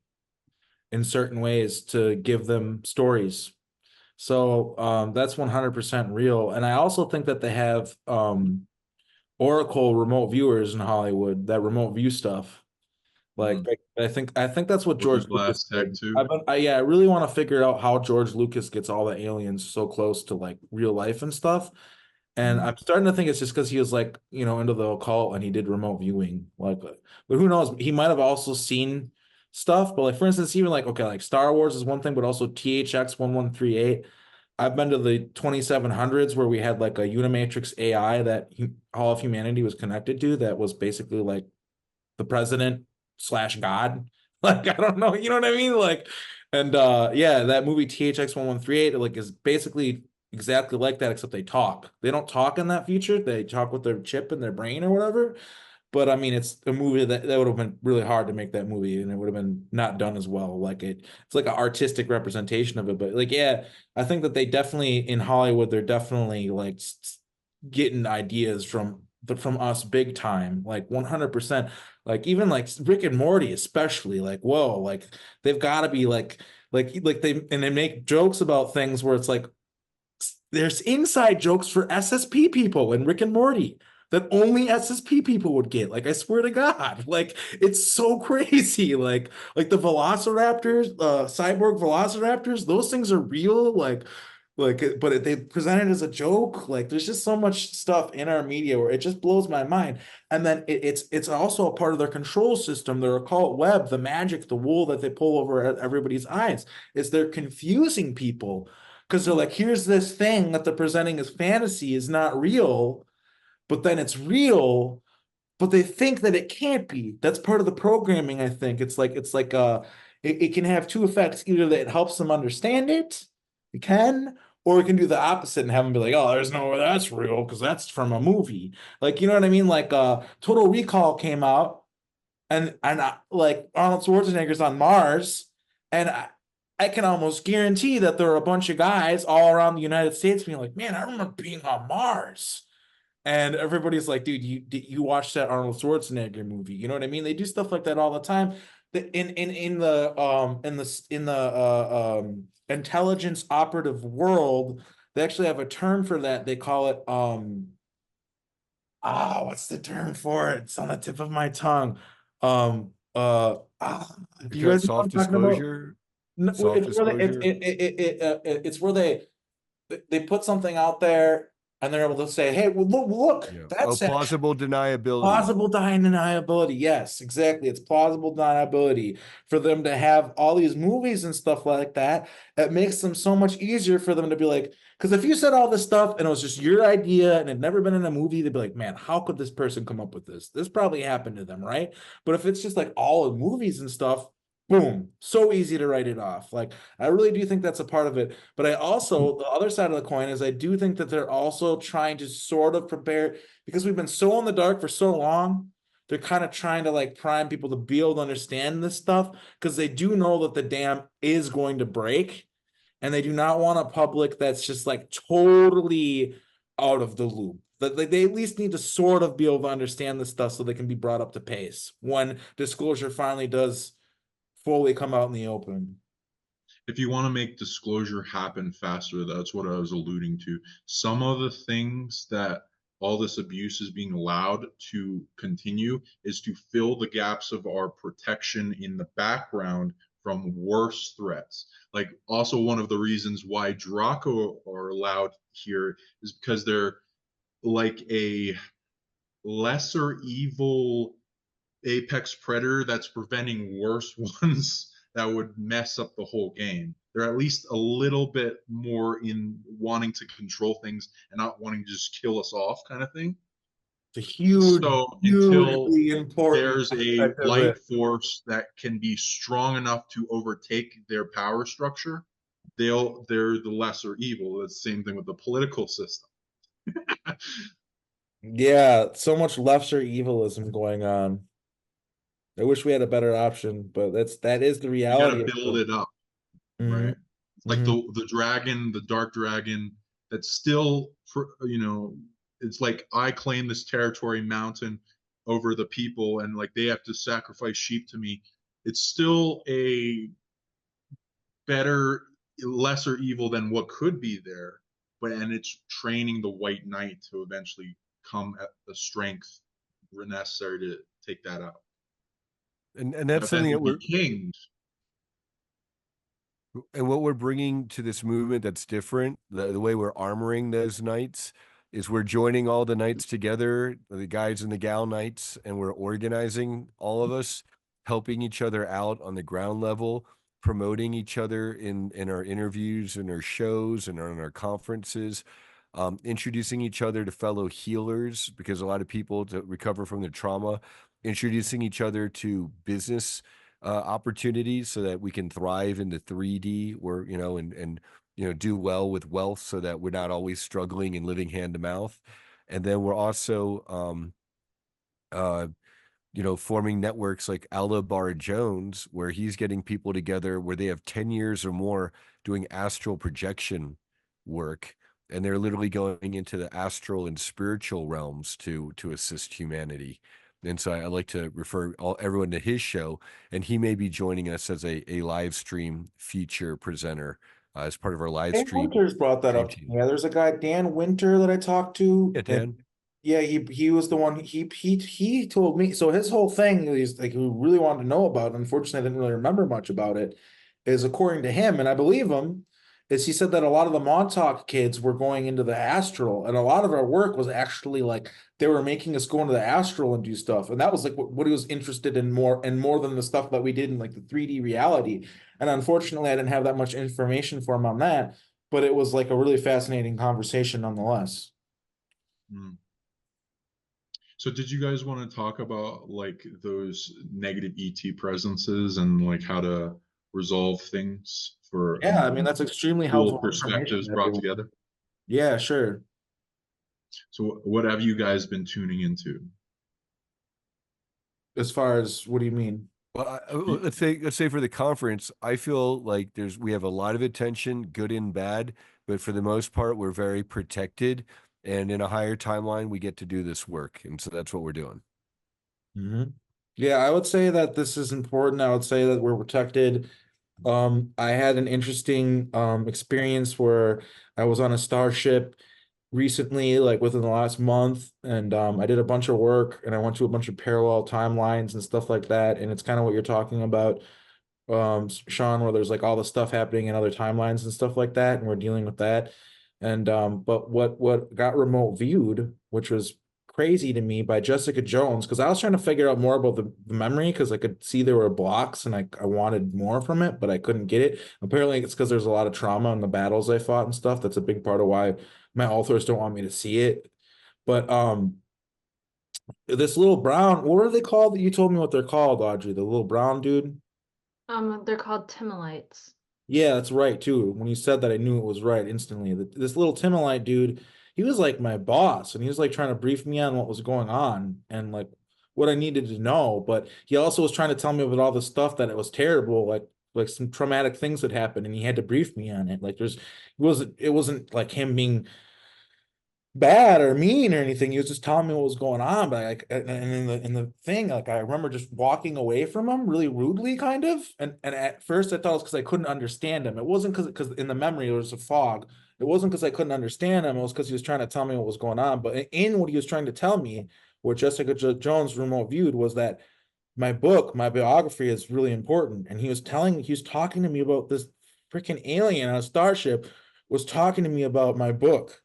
in certain ways to give them stories. So that's 100% real. And I also think that they have Oracle remote viewers in Hollywood that remote view stuff. Like I think that's what Looking George glass Lucas tech did. too. Yeah, I really want to figure out how George Lucas gets all the aliens so close to like real life and stuff. And I'm starting to think it's just because he was like, into the occult and he did remote viewing. Like, but who knows? He might have also seen stuff. But like, for instance, even like, okay, like Star Wars is one thing, but also THX 1138. I've been to the 2700s where we had like a Unimatrix AI that all of humanity was connected to that was basically like the president slash God. Like, I don't know, you know what I mean? Like, and yeah, that movie THX 1138 like is basically exactly like that, except they talk. They don't talk in that future. They talk with their chip in their brain or whatever. But I mean, it's a movie that would have been really hard to make that movie, and it would have been not done as well. Like it's like an artistic representation of it. But like, yeah, I think that they definitely in Hollywood, they're definitely like getting ideas from us big time, like 100%. Like even like Rick and Morty, especially, like, whoa, like they've got to be like they make jokes about things where it's like there's inside jokes for SSP people in Rick and Morty. that only SSP people would get. Like, I swear to God, like, it's so crazy. Like the velociraptors, cyborg velociraptors, those things are real. But they present it as a joke. Like, there's just so much stuff in our media where it just blows my mind. And then it's also a part of their control system, their occult web, the magic, the wool that they pull over everybody's eyes. Is they're confusing people because they're like, here's this thing that they're presenting as fantasy is not real, but then it's real, but they think that it can't be. That's part of the programming, I think. It can have two effects, either that it helps them understand it, it can, or it can do the opposite and have them be like, oh, there's no way that's real because that's from a movie. Like, you know what I mean? Like Total Recall came out, and like Arnold Schwarzenegger's on Mars, and I can almost guarantee that there are a bunch of guys all around the United States being like, man, I remember being on Mars. And everybody's like, dude, you watched that Arnold Schwarzenegger movie? You know what I mean? They do stuff like that all the time. In the intelligence operative world, they actually have a term for that. They call it what's the term for it? It's on the tip of my tongue. Do you guys know what I'm Soft talking about? disclosure. No, Soft it's where disclosure. it's where they put something out there and they're able to say, hey, well, look, Yeah. that's Plausible deniability. plausible deniability. Yes, exactly. It's plausible deniability for them to have all these movies and stuff like that. It makes them so much easier for them to be like, because if you said all this stuff and it was just your idea and it never been in a movie, they'd be like, man, how could this person come up with this? This probably happened to them, right? But if it's just like all of movies and stuff, boom, so easy to write it off. Like, I really do think that's a part of it. But I also, the other side of the coin is I do think that they're also trying to sort of prepare, because we've been so in the dark for so long. They're kind of trying to like prime people to be able to understand this stuff because they do know that the dam is going to break, and they do not want a public that's just like totally out of the loop. That they at least need to sort of be able to understand this stuff so they can be brought up to pace when disclosure finally does fully come out in the open. If you want to make disclosure happen faster, that's what I was alluding to. Some of the things that all this abuse is being allowed to continue is to fill the gaps of our protection in the background from worse threats. Like, also one of the reasons why Draco are allowed here is because they're like a lesser evil apex predator that's preventing worse ones that would mess up the whole game. They're at least a little bit more in wanting to control things and not wanting to just kill us off, kind of thing. It's a huge, so until hugely important there's a aspect of light it. force that can be strong enough to overtake their power structure, they're the lesser evil. It's the same thing with the political system. Yeah, so much lesser evilism going on. I wish we had a better option, but that is the You reality. gotta build it up, Mhm. right? It's like the dragon, the dark dragon, that's still, it's like, I claim this territory mountain over the people, and like they have to sacrifice sheep to me. It's still a better, lesser evil than what could be there, and it's training the white knight to eventually come at the strength necessary to take that out. And that's something that we're kings. And what we're bringing to this movement that's different, the way we're armoring those knights, is we're joining all the knights together, the guys and the gal knights, and we're organizing all of us, helping each other out on the ground level, promoting each other in our interviews and our shows and on our conferences, introducing each other to fellow healers, because a lot of people to recover from their trauma, introducing each other to business opportunities so that we can thrive in the 3D where, and do well with wealth so that we're not always struggling and living hand to mouth. And then we're also, forming networks like Ala Bar Jones, where he's getting people together where they have 10 years or more doing astral projection work. And they're literally going into the astral and spiritual realms to assist humanity. And so I like to refer everyone to his show, and he may be joining us as a live stream feature presenter as part of our live Dan stream. Winter's brought that up. team. Yeah, there's a guy, Dan Winter, that I talked to. Yeah, Dan. Yeah, he was the one. He told me. So his whole thing is like, he really wanted to know about. Unfortunately, I didn't really remember much about it. Is according to him, and I believe him, is he said that a lot of the Montauk kids were going into the astral, and a lot of our work was actually like they were making us go into the astral and do stuff, and that was like what he was interested in more than the stuff that we did in like the 3D reality. And unfortunately, I didn't have that much information for him on that, but it was like a really fascinating conversation nonetheless. Mm. So did you guys want to talk about like those negative ET presences and like how to resolve things for Yeah, I mean that's extremely cool helpful information perspectives to brought everyone. together? Yeah, sure. So what have you guys been tuning into? As far as what do you mean? Well, let's say for the conference, I feel like we have a lot of attention, good and bad, but for the most part, we're very protected. And in a higher timeline, we get to do this work. And so that's what we're doing. Yeah, I would say that this is important. I would say that we're protected. I had an interesting experience where I was on a starship recently, like within the last month, and I did a bunch of work and I went to a bunch of parallel timelines and stuff like that. And it's kind of what you're talking about, Sean, where there's like all the stuff happening in other timelines and stuff like that, and we're dealing with that. And but what got remote viewed, which was crazy to me by Jessica Jones, because I was trying to figure out more about the memory because I could see there were blocks and I wanted more from it, but I couldn't get it. Apparently, it's because there's a lot of trauma in the battles I fought and stuff. That's a big part of why my authors don't want me to see it. But this little brown, what are they called? You told me what they're called, Audrey. The little brown dude. They're called Timolites. Yeah, that's right too. When you said that, I knew it was right instantly. This little Timolite dude, he was like my boss, and he was like trying to brief me on what was going on and like what I needed to know. But he also was trying to tell me about all the stuff that it was terrible, like some traumatic things had happened, and he had to brief me on it. Like it wasn't like him being bad or mean or anything. He was just telling me what was going on. But like, and in the thing, like I remember just walking away from him really rudely, kind of. And at first I thought it was because I couldn't understand him. It wasn't because in the memory there was a fog. It wasn't because I couldn't understand him. It was because he was trying to tell me what was going on. But in what he was trying to tell me, what Jessica Jones remote viewed was that my book, my biography is really important. And he was talking to me about this freaking alien on a starship, was talking to me about my book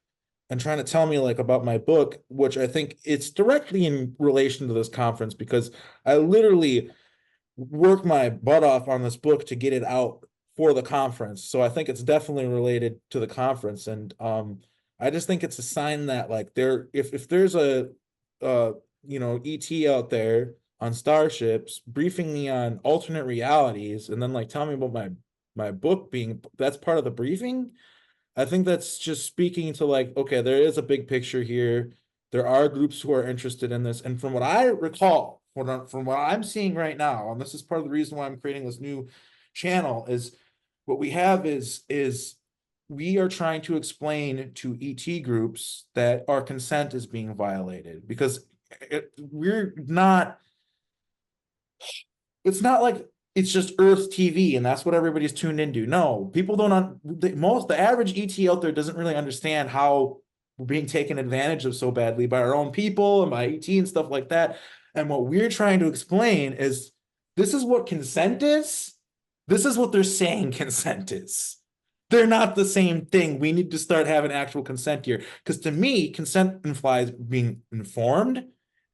and trying to tell me like about my book, which I think it's directly in relation to this conference because I literally worked my butt off on this book to get it out for the conference. So I think it's definitely related to the conference. And I just think it's a sign that like if there's a ET out there on starships briefing me on alternate realities and then like tell me about my book being that's part of the briefing. I think that's just speaking to like, okay, there is a big picture here. There are groups who are interested in this. And from what I recall, from what I'm seeing right now, and this is part of the reason why I'm creating this new channel, is what we have is we are trying to explain to ET groups that our consent is being violated because we're not it's not like it's just Earth TV and that's what everybody's tuned into. No, people don't. The average ET out there doesn't really understand how we're being taken advantage of so badly by our own people and by ET and stuff like that. And what we're trying to explain is this is what consent is. This is what they're saying consent is. They're not the same thing. We need to start having actual consent here. Because to me, consent implies being informed,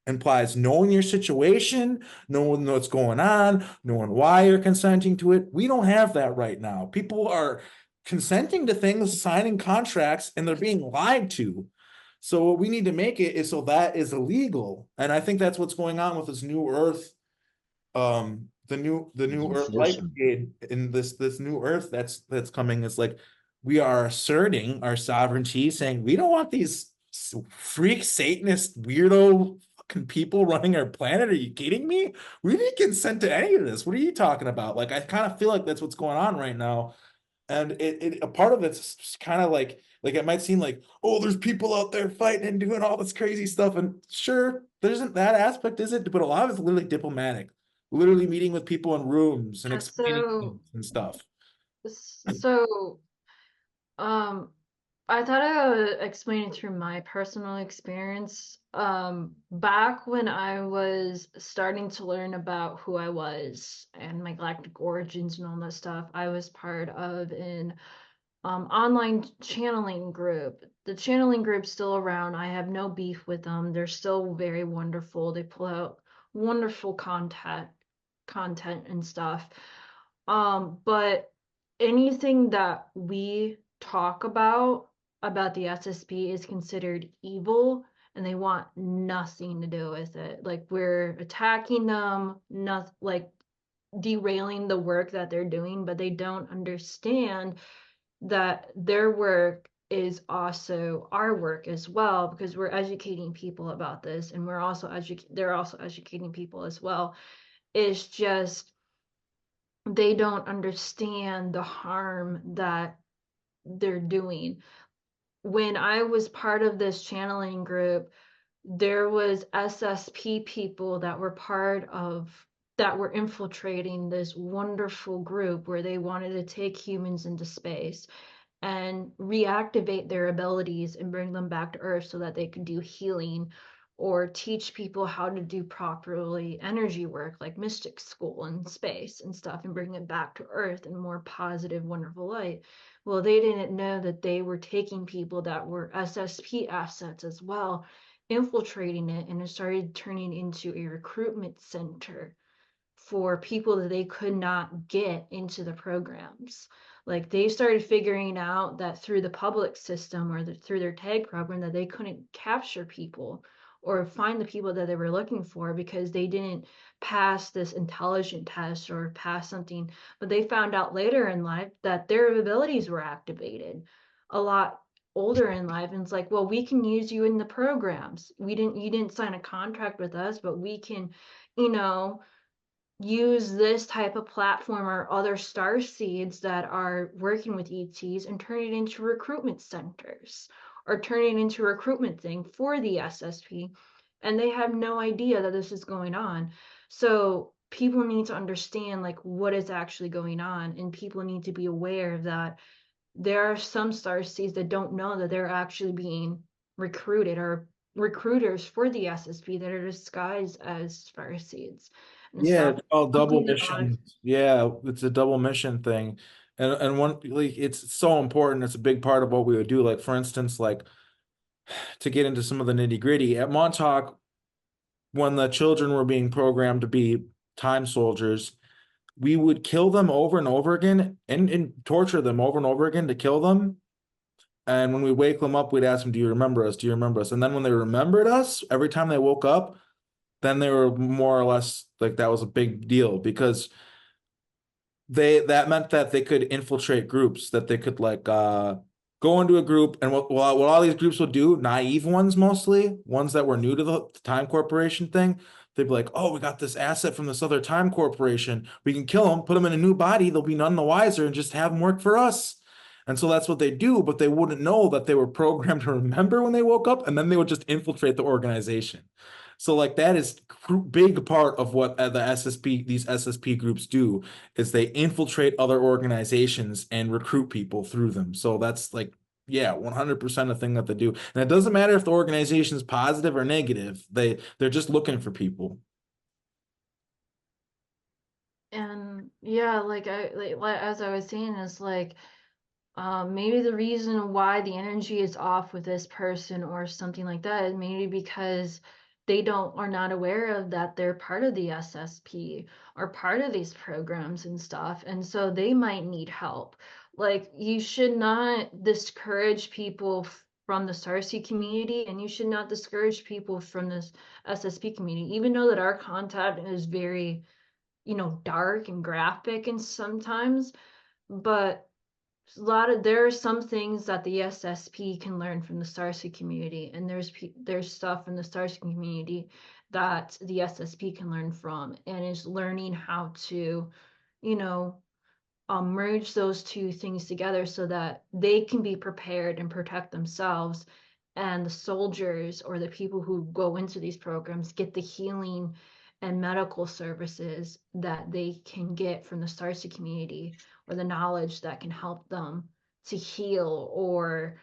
implies knowing your situation, knowing what's going on, knowing why you're consenting to it. We don't have that right now. People are consenting to things, signing contracts, and they're being lied to. So what we need to make it is so that is illegal. And I think that's what's going on with this new Earth, the new Earth light Enforcement. brigade in this new Earth that's coming. Is like we are asserting our sovereignty, saying we don't want these freak Satanist weirdo fucking people running our planet. Are you kidding me? We didn't consent to any of this. What are you talking about? Like I kind of feel like that's what's going on right now. And a part of it's kind of like it might seem like, oh, there's people out there fighting and doing all this crazy stuff. And sure, there isn't that aspect, is it? But a lot of it's literally diplomatic, literally meeting with people in rooms and Yeah, explaining so things and stuff. so um I thought I would explain it through my personal experience. Back when I was starting to learn about who I was and my galactic origins and all that stuff, I was part of an online channeling group. The channeling group's still around. I have no beef with them. They're still very wonderful. They pull out wonderful content and stuff. But anything that we talk about the SSP is considered evil, and they want nothing to do with it. Like, we're attacking them, not like derailing the work that they're doing, but they don't understand that their work is also our work as well, because we're educating people about this, and they're also educating people as well. It's just they don't understand the harm that they're doing. When I was part of this channeling group, there was SSP people that were infiltrating this wonderful group where they wanted to take humans into space and reactivate their abilities and bring them back to Earth so that they could do healing or teach people how to do properly energy work like mystic school and space and stuff, and bring it back to Earth in more positive, wonderful light. Well, they didn't know that they were taking people that were SSP assets as well, infiltrating it, and it started turning into a recruitment center for people that they could not get into the programs. Like, they started figuring out that through the public system or through their tag program that they couldn't capture people or find the people that they were looking for because they didn't pass this intelligent test or pass something. But they found out later in life that their abilities were activated a lot older in life, and it's like, well, we can use you in the programs. You didn't sign a contract with us, but we can, you know, use this type of platform or other star seeds that are working with ETs and turn it into recruitment centers or turn it into a recruitment thing for the SSP. And they have no idea that this is going on. So people need to understand like what is actually going on, and people need to be aware that there are some star seeds that don't know that they're actually being recruited, or recruiters for the SSP that are disguised as star seeds and Yeah, stuff. it's called double Something that I mission. Yeah, it's a double mission thing. And one, like, it's so important. It's a big part of what we would do. Like, for instance, like, to get into some of the nitty-gritty, at Montauk, when the children were being programmed to be time soldiers, we would kill them over and over again and torture them over and over again to kill them. And when we wake them up, we'd ask them, "Do you remember us? Do you remember us?" And then when they remembered us, every time they woke up, then they were more or less like that was a big deal, because that meant that they could infiltrate groups, that they could like go into a group, and what all these groups would do, naive ones, mostly ones that were new to the time corporation thing, they'd be like, "Oh, we got this asset from this other time corporation, we can kill them, put them in a new body, they'll be none the wiser, and just have them work for us." And so that's what they do, but they wouldn't know that they were programmed to remember when they woke up, and then they would just infiltrate the organization. So like that is big part of what these SSP groups do, is they infiltrate other organizations and recruit people through them. So that's like, yeah, 100% a thing that they do. And it doesn't matter if the organization is positive or negative. They're just looking for people. and yeah, as I was saying, is like maybe the reason why the energy is off with this person or something like that is maybe because they don't are not aware of that they're part of the SSP or part of these programs and stuff, and so they might need help. Like, you should not discourage people from the Starseed community, and you should not discourage people from this SSP community, even though that our content is very, dark and graphic and sometimes, but there are some things that the SSP can learn from the Starseed community, and there's stuff in the Starseed community that the SSP can learn from, and is learning how to, you know, merge those two things together so that they can be prepared and protect themselves, and the soldiers or the people who go into these programs get the healing and medical services that they can get from the Starseed community, or the knowledge that can help them to heal or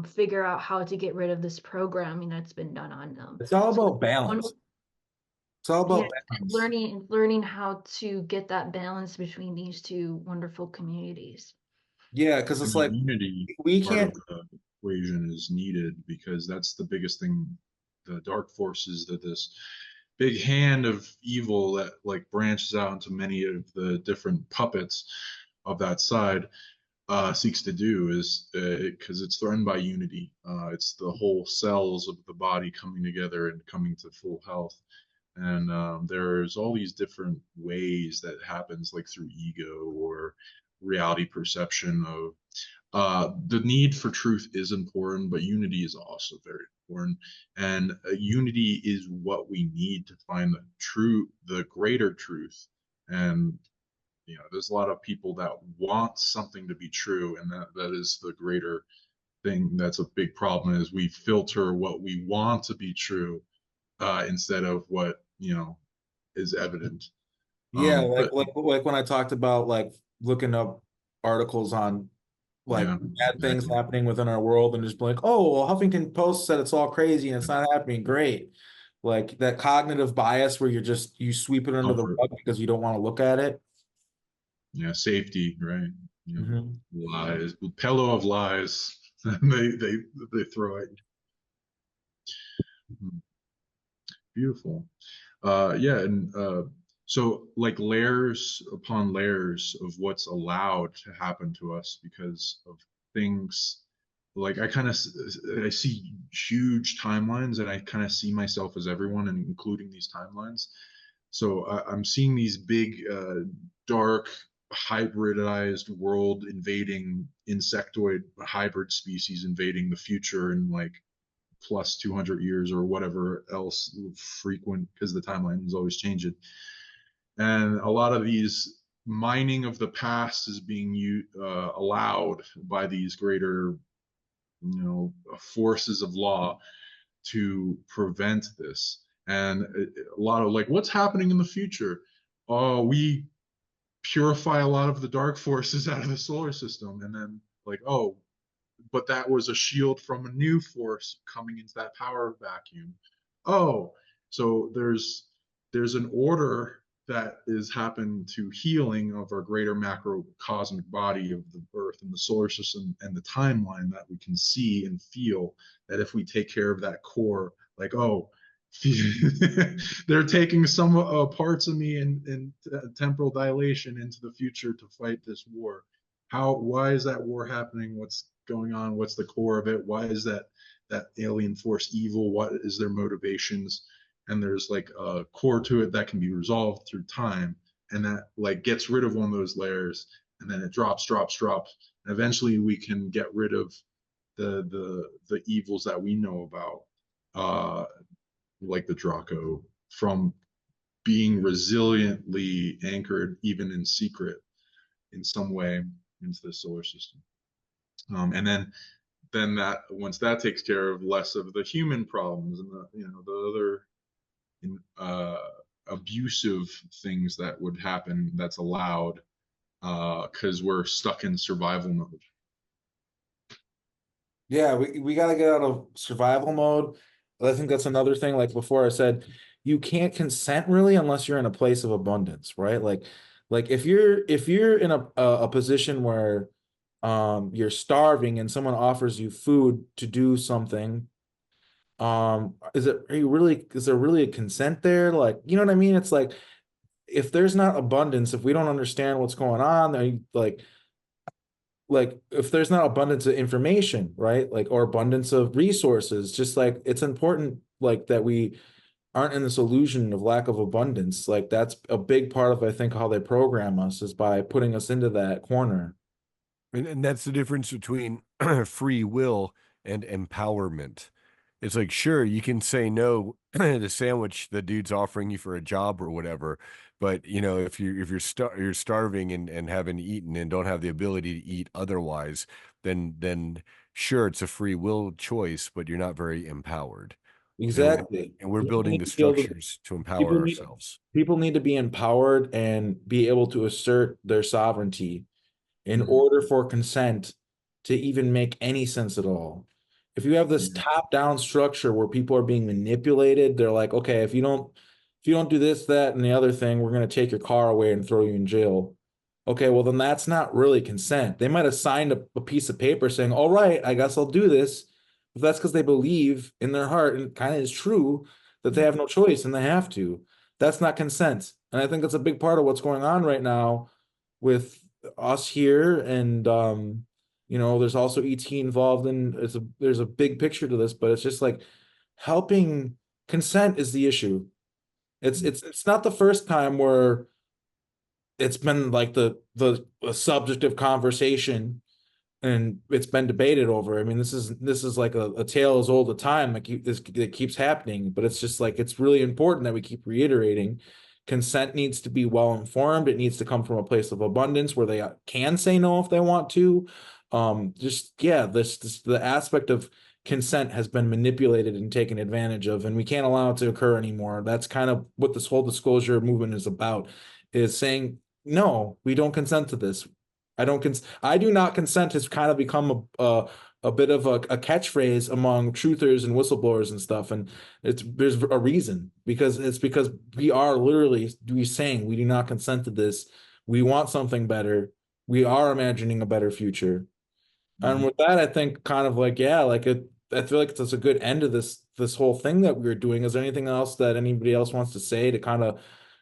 figure out how to get rid of this programming that's been done on them. It's all So about balance. It's all yeah, about balance. learning how to get that balance between these two wonderful communities. Yeah, because it's And the like unity we part can't. of the equation is needed, because that's the biggest thing. The dark forces, that this big hand of evil that like branches out into many of the different puppets of that side, seeks to do is, because it's threatened by unity. It's the whole cells of the body coming together and coming to full health. And there's all these different ways that happens, like through ego or reality perception of, the need for truth is important, but unity is also very important. And unity is what we need to find the greater truth. And there's a lot of people that want something to be true, and that is the greater thing. That's a big problem, is we filter what we want to be true, instead of what is evident. Yeah, But like when I talked about like looking up articles on like yeah, bad things exactly. happening within our world and just be like, oh, well, Huffington Post said it's all crazy and it's not happening. Great. Like that cognitive bias where you sweep it under the Comfort, rug because you don't want to look at it. yeah, safety, right? Hmm. Lies, pillow of lies. They throw it. Mhm. Beautiful. Yeah, and so like layers upon layers of what's allowed to happen to us because of things. Like I see huge timelines, and I kind of see myself as everyone, and including these timelines. So I'm seeing these big, dark, hybridized world invading insectoid hybrid species invading the future in like plus 200 years or whatever else frequent, because the timeline is always changing. And a lot of these mining of the past is being allowed by these greater forces of law to prevent this. And a lot of like, what's happening in the future? Oh, we purify a lot of the dark forces out of the solar system, and then like, oh, but that was a shield from a new force coming into that power vacuum. Oh, so there's an order that is happened to healing of our greater macrocosmic body of the earth and the solar system and the timeline that we can see and feel, that if we take care of that core, like, oh, they're taking some parts of me in temporal dilation into the future to fight this war. Why is that war happening? What's going on? What's the core of it? Why is that alien force evil? What is their motivations? And there's like a core to it that can be resolved through time, and that like gets rid of one of those layers, and then it drops, and eventually we can get rid of the evils that we know about, like the Draco, from being resiliently anchored even in secret in some way into the solar system. And then that once that takes care of less of the human problems and the other abusive things that would happen, that's allowed, because we're stuck in survival mode. Yeah, we got to get out of survival mode. I think that's another thing. Like before I said, you can't consent really unless you're in a place of abundance, right? Like if you're in a position where you're starving and someone offers you food to do something, is there really a consent there? Like, you know what I mean? It's like if there's not abundance, if we don't understand what's going on, then like if there's not abundance of information, right? Like or abundance of resources, just like it's important like that we aren't in this illusion of lack of abundance. Like that's a big part of I think how they program us is by putting us into that corner. And that's the difference between free will and empowerment. It's like, sure, you can say no to the sandwich the dude's offering you for a job or whatever, but if you're starving and haven't eaten and don't have the ability to eat otherwise, then sure, it's a free will choice, but you're not very empowered. Exactly. And we're People building need the to be able to structures to empower people need ourselves. people need to be empowered and be able to assert their sovereignty in Mhm. order for consent to even make any sense at all. If you have this top-down structure where people are being manipulated, they're like, okay, if you don't do this, that, and the other thing, we're going to take your car away and throw you in jail. Okay, well, then that's not really consent. They might have signed a piece of paper saying, all right, I guess I'll do this. But that's because they believe in their heart, and it kind of is true, that they have no choice and they have to. That's not consent. And I think that's a big part of what's going on right now with us here. And there's also ET involved in there's a big picture to this, but it's just like helping. Consent is the issue. It's not the first time where it's been like the subject of conversation and it's been debated over. I mean, this is like a tale as old as time. It keeps happening, but it's just like it's really important that we keep reiterating. Consent needs to be well informed. It needs to come from a place of abundance where they can say no if they want to. Just yeah, this the aspect of consent has been manipulated and taken advantage of, and we can't allow it to occur anymore. That's kind of what this whole disclosure movement is about, is saying no, we don't consent to this. I do not consent has kind of become a bit of a catchphrase among truthers and whistleblowers and stuff. And there's a reason, because we are literally saying we do not consent to this. We want something better. We are imagining a better future. And with that, I think kind of like, yeah, I feel like it's a good end to this whole thing that we were doing. Is there anything else that anybody else wants to say to kind of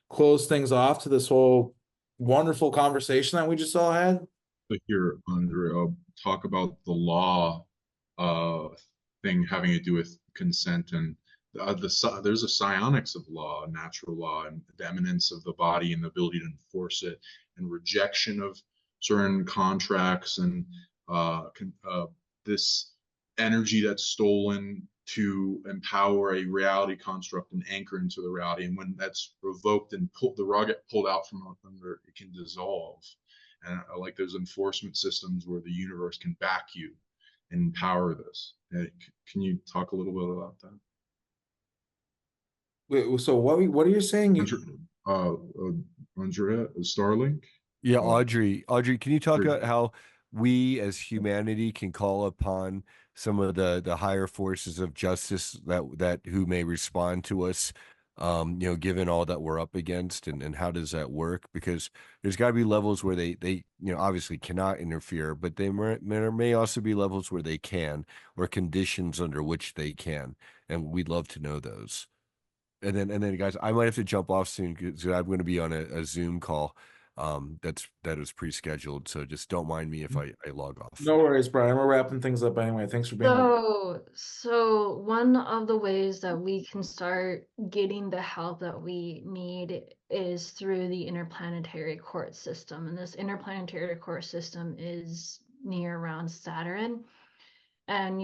close things off to this whole wonderful conversation that we just all had? To hear Andre talk about the law uh, thing having to do with consent, and there's a psionics of law, natural law, and the eminence of the body and the ability to enforce it, and rejection of certain contracts, and this energy that's stolen to empower a reality construct and anchor into the reality. And when that's revoked and the rug get pulled out from under, it can dissolve. And like those enforcement systems where the universe can back you and empower this. Can you talk a little bit about that? Wait, so what are you saying? Andrea, Starlink? Yeah, Uh, Audrey, can you talk Audrey. about how we as humanity can call upon some of the higher forces of justice that who may respond to us, given all that we're up against, and how does that work? Because there's got to be levels where they obviously cannot interfere, but there may also be levels where they can, or conditions under which they can, and we'd love to know those. And then guys, I might have to jump off soon because I'm going to be on a Zoom call. That is pre-scheduled, so just don't mind me if I log off. No worries, Brian. We're wrapping things up anyway. Thanks for being here. So one of the ways that we can start getting the help that we need is through the interplanetary court system. And this interplanetary court system is near around Saturn. And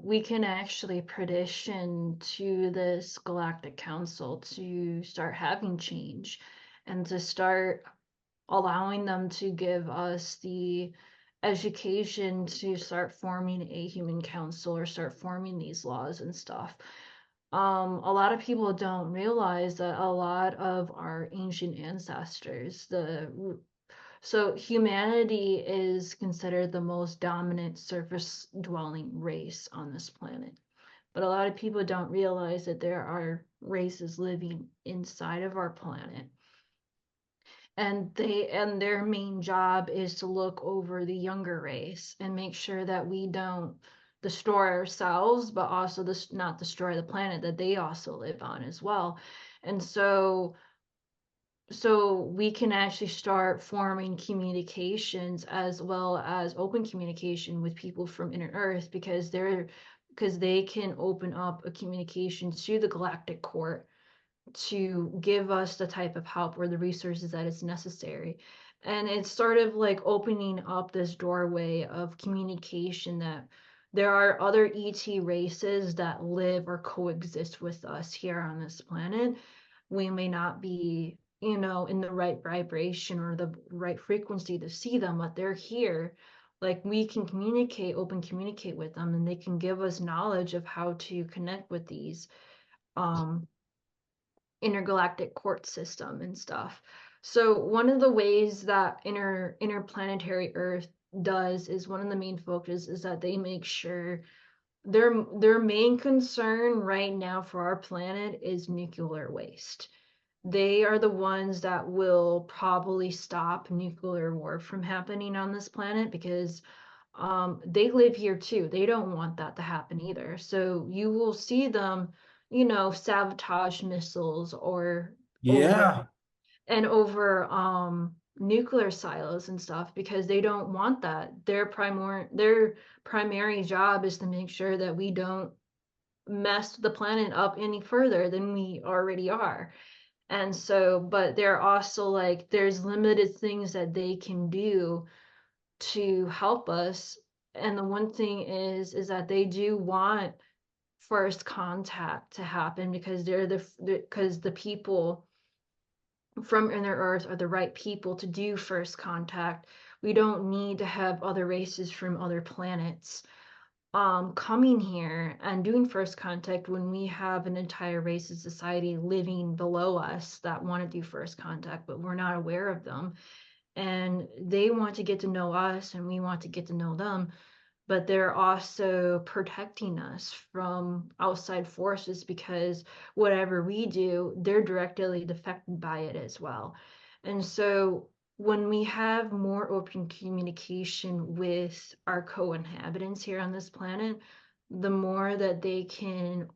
we can actually petition to this Galactic Council to start having change and to start allowing them to give us the education to start forming a human council or start forming these laws and stuff. A lot of people don't realize that a lot of our ancient ancestors, so humanity is considered the most dominant surface dwelling race on this planet. But a lot of people don't realize that there are races living inside of our planet. And their main job is to look over the younger race and make sure that we don't destroy ourselves, but also not destroy the planet that they also live on as well. And so we can actually start forming communications as well as open communication with people from inner Earth, because they can open up a communication to the Galactic Court to give us the type of help or the resources that is necessary. And it's sort of like opening up this doorway of communication, that there are other ET races that live or coexist with us here on this planet. We may not be, in the right vibration or the right frequency to see them, but they're here. Like, we can open communicate with them, and they can give us knowledge of how to connect with these intergalactic court system and stuff. So one of the ways that interplanetary Earth does is one of the main focus is that they make sure their main concern right now for our planet is nuclear waste. They are the ones that will probably stop nuclear war from happening on this planet because they live here too. They don't want that to happen either. So you will see them, sabotage missiles or over Yeah. over nuclear silos and stuff because they don't want that. Their primary job is to make sure that we don't mess the planet up any further than we already are. And so, but they're also like, there's limited things that they can do to help us. And the one thing is that they do want first contact to happen because because the people from inner earth are the right people to do first contact. We don't need to have other races from other planets coming here and doing first contact when we have an entire race of society living below us that want to do first contact, but we're not aware of them. And they want to get to know us and we want to get to know them, but they're also protecting us from outside forces because whatever we do, they're directly affected by it as well. And so when we have more open communication with our co-inhabitants here on this planet, the more that they can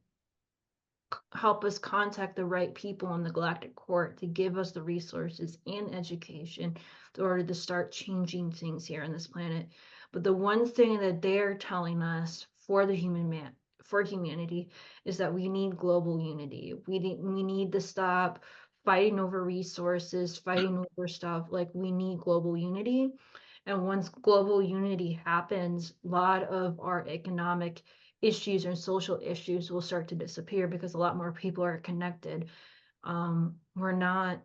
help us contact the right people in the Galactic Court to give us the resources and education in order to start changing things here on this planet. But the one thing that they're telling us for for humanity is that we need global unity. We need to stop fighting over resources, fighting over stuff. Like we need global unity. And once global unity happens, a lot of our economic issues and social issues will start to disappear because a lot more people are connected. We're not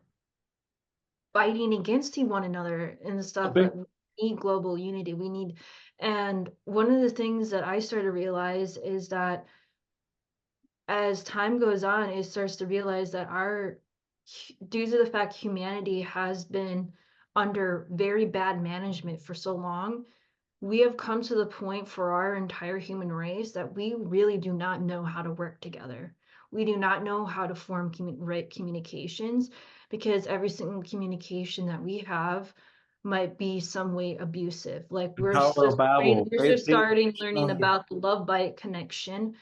fighting against one another and stuff, big- but we need global unity. And one of the things that I started to realize is that as time goes on, it starts to realize that due to the fact humanity has been under very bad management for so long, we have come to the point for our entire human race that we really do not know how to work together. We do not know how to form right communications because every single communication that we have might be some way abusive. Like Tower of Babel, we're right? just starting learning about the love bite connection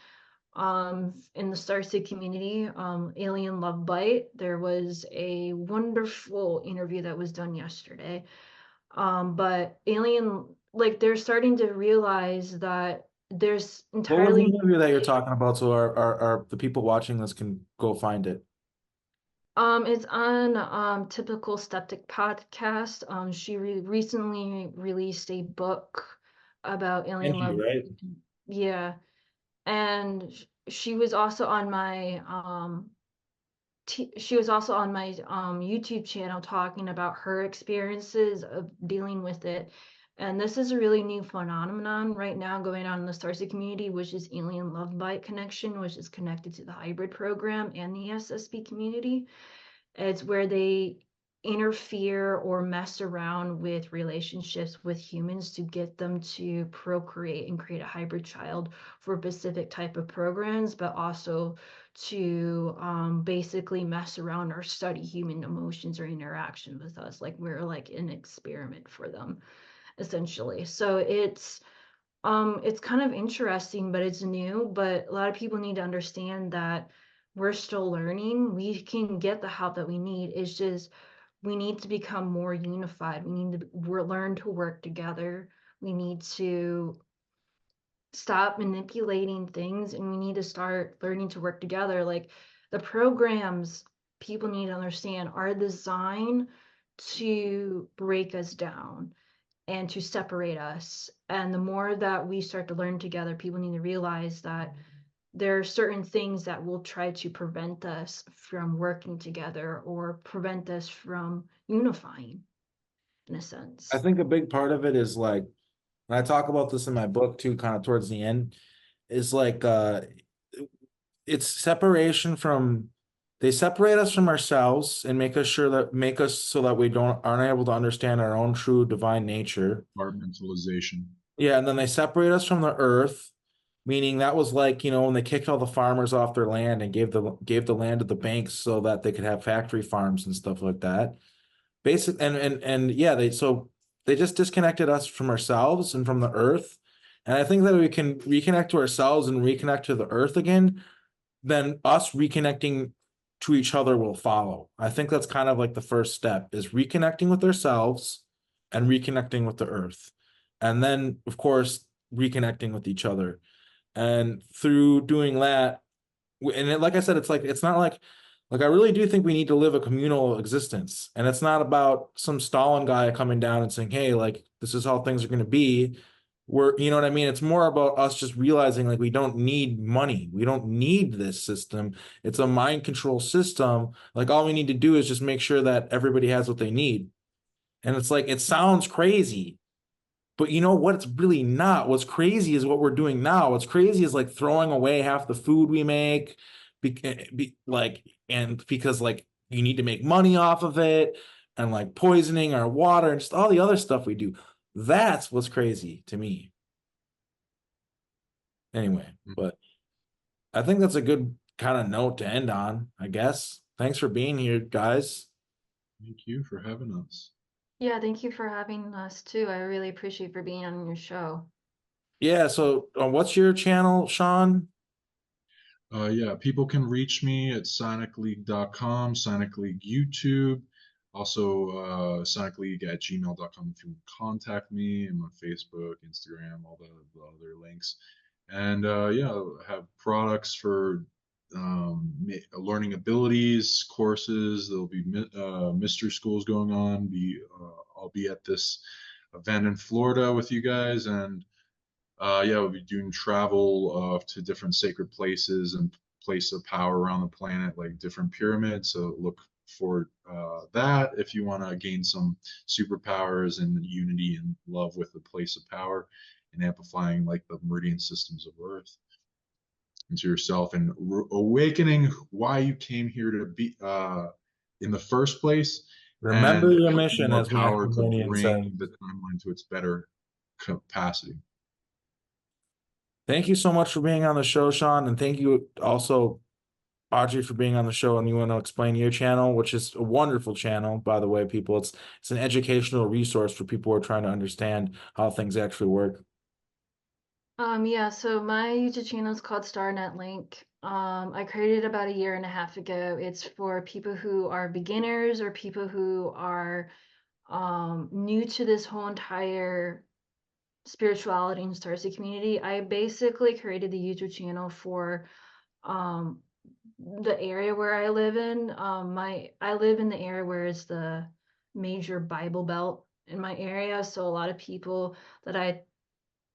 in the Starseed community, alien love bite. There was a wonderful interview that was done yesterday. But like they're starting to realize that there's What was the entirely interview that you're talking about? So our the people watching this can go find it. it's on Typical Skeptic podcast. She recently released a book about alien Angie, love. right? Yeah. And she was also on my she was also on my YouTube channel talking about her experiences of dealing with it. And this is a really new phenomenon right now going on in the Starseed community, which is alien love bite connection, which is connected to the hybrid program and the SSP community. It's where they interfere or mess around with relationships with humans to get them to procreate and create a hybrid child for a specific type of programs, but also to basically mess around or study human emotions or interaction with us. Like we're like an experiment for them, essentially. So it's kind of interesting, but it's new. But a lot of people need to understand that we're still learning. We can get the help that we need. It's just we need to become more unified. We need to learn to work together. We need to stop manipulating things and we need to start learning to work together. Like the programs, people need to understand, are designed to break us down and to separate us. And the more that we start to learn together, people need to realize that there are certain things that will try to prevent us from working together or prevent us from unifying in a sense. I think a big part of it is like, and I talk about this in my book too, kind of towards the end, is like it's separation from they separate us from ourselves and make us so that we aren't able to understand our own true divine nature. Compartmentalization. Yeah, and then they separate us from the earth, meaning that was like, when they kicked all the farmers off their land and gave the land to the banks so that they could have factory farms and stuff like that. Basic and yeah, they just disconnected us from ourselves and from the earth. And I think that we can reconnect to ourselves and reconnect to the earth again, then us reconnecting to each other will follow. I think that's kind of like the first step is reconnecting with ourselves and reconnecting with the earth. And then, of course, reconnecting with each other. And through doing that, like I said, it's not like I really do think we need to live a communal existence. And it's not about some Stalin guy coming down and saying, hey, like, this is how things are going to be. You know what I mean? It's more about us just realizing like we don't need money. We don't need this system. It's a mind control system. Like all we need to do is just make sure that everybody has what they need. And it's like, it sounds crazy, but you know what? It's really not. What's crazy is what we're doing now. What's crazy is like throwing away half the food we make, and because like you need to make money off of it, and like poisoning our water and just all the other stuff we do. That's what's crazy to me. Anyway, but I think that's a good kind of note to end on, I guess. Thanks for being here, guys. Thank you for having us. Yeah, thank you for having us too. I really appreciate for being on your show. Yeah, so what's your channel, Sean? Yeah, people can reach me at sonicleague.com, Sonic League YouTube, also sonicleague@gmail.com if you want to contact me. I'm on Facebook, Instagram, all the other links. And yeah, I have products for learning abilities, courses. There'll be mystery schools going on. I'll be at this event in Florida with you guys, and yeah, we'll be doing travel to different sacred places and place of power around the planet, like different pyramids. So look for that if you want to gain some superpowers and unity and love with the place of power and amplifying like the meridian systems of Earth into yourself and awakening why you came here to be in the first place. Remember And your having mission, more as power to Maximilian said. bring the timeline to its better capacity. Thank you so much for being on the show, Sean, and thank you also, Audrey, for being on the show. And you want to explain your channel, which is a wonderful channel, by the way, people. It's an educational resource for people who are trying to understand how things actually work. Yeah, so my YouTube channel is called StarNet Link. I created it about a year and a half ago. It's for people who are beginners or people who are new to this whole entire spirituality and starseed community. I basically created the YouTube channel for um, the area where I live in. I live in the area where it's the major Bible Belt in my area, so a lot of people that I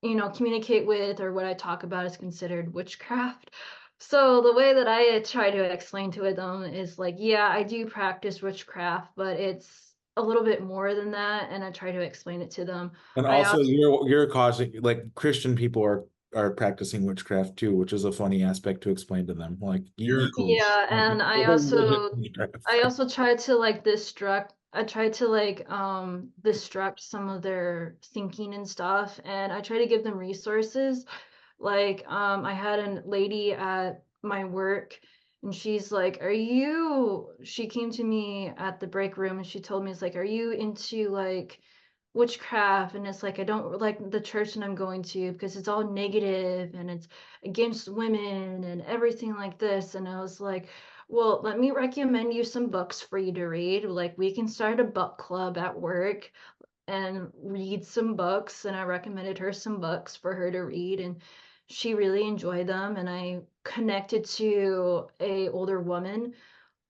communicate with or what I talk about is considered witchcraft. So the way that I try to explain to them is like, yeah, I do practice witchcraft, but it's a little bit more than that, and I try to explain it to them. And I also, you're causing, like, Christian people are practicing witchcraft too, which is a funny aspect to explain to them. Like, Miracles. Yeah, and I also try to like distract some of their thinking and stuff, and I try to give them resources. Like I had a lady at my work, and she's like, she came to me at the break room and she told me, it's like, are you into like witchcraft? And it's like, I don't like the church that I'm going to because it's all negative and it's against women and everything like this. And I was like, well, let me recommend you some books for you to read. Like, we can start a book club at work and read some books. And I recommended her some books for her to read, and she really enjoyed them. And I connected to a older woman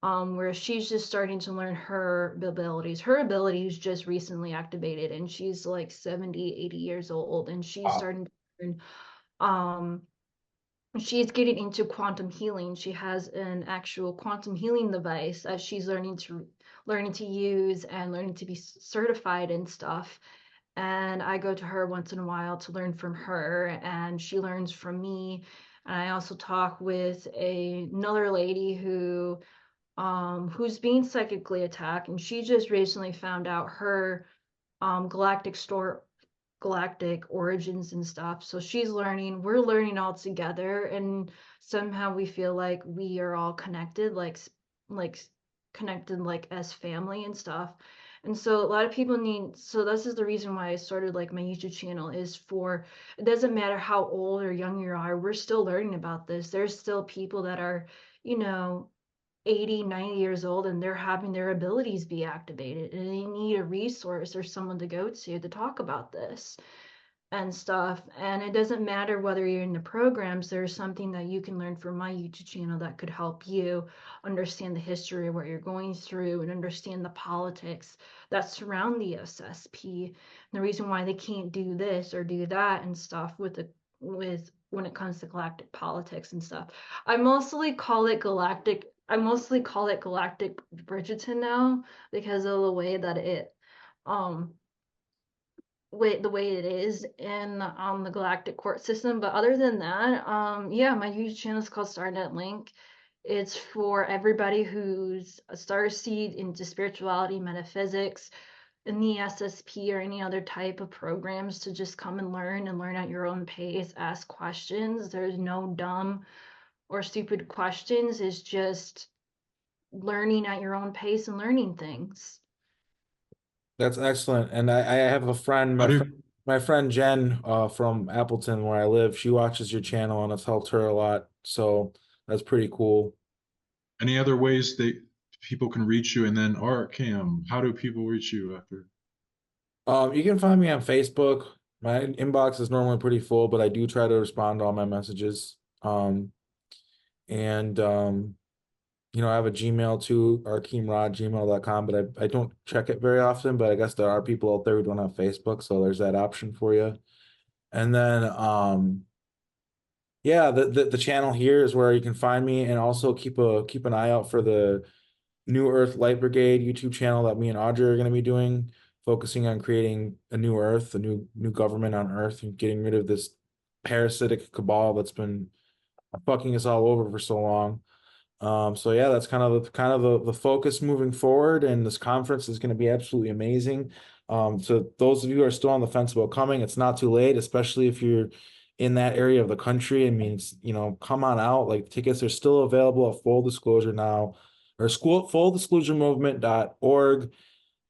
where she's just starting to learn her abilities. Her abilities just recently activated, and she's like 70, 80 years old, and she's starting to learn. She's getting into quantum healing. She has an actual quantum healing device that she's learning to use and learning to be certified and stuff. And I go to her once in a while to learn from her, and she learns from me. And I also talk with another lady who who's being psychically attacked, and she just recently found out her galactic origins and stuff. So she's learning, we're learning all together, and somehow we feel like we are all connected, like connected like as family and stuff. And so a lot of people need, so this is the reason why I started like my YouTube channel, is for, it doesn't matter how old or young you are, we're still learning about this. There's still people that are, you know, 80, 90 years old, and they're having their abilities be activated, and they need a resource or someone to go to talk about this and stuff. And it doesn't matter whether you're in the programs, there's something that you can learn from my YouTube channel that could help you understand the history of what you're going through and understand the politics that surround the SSP, and the reason why they can't do this or do that and stuff with when it comes to galactic politics and stuff. I mostly call it Galactic Bridgerton now, because of the way that it um the way it is in the galactic court system. But other than that, yeah, my YouTube channel is called Starnet Link. It's for everybody who's a starseed into spirituality, metaphysics, in the SSP or any other type of programs, to just come and learn at your own pace, ask questions. There's no dumb or stupid questions. It's just learning at your own pace and learning things. That's excellent. And I have a friend, How do my friend Jen, from Appleton, where I live. She watches your channel and it's helped her a lot. So that's pretty cool. any other ways that people can reach you? And then Arkheim, how do people reach you after? You can find me on Facebook. My inbox is normally pretty full, but I do try to respond to all my messages. And you know, I have a Gmail too, arkheimra@gmail.com, but I don't check it very often, but I guess there are people out there who don't have Facebook, so there's that option for you. And then yeah, the channel here is where you can find me, and also keep an eye out for the New Earth Light Brigade YouTube channel that me and Audrey are going to be doing, focusing on creating a new Earth, a new government on Earth, and getting rid of this parasitic cabal that's been fucking us all over for so long. So yeah, that's kind of the focus moving forward, and this conference is going to be absolutely amazing. So those of you who are still on the fence about coming, it's not too late, especially if you're in that area of the country. I mean, you know, come on out. Like, tickets are still available at Full Disclosure now, or fulldisclosuremovement.org.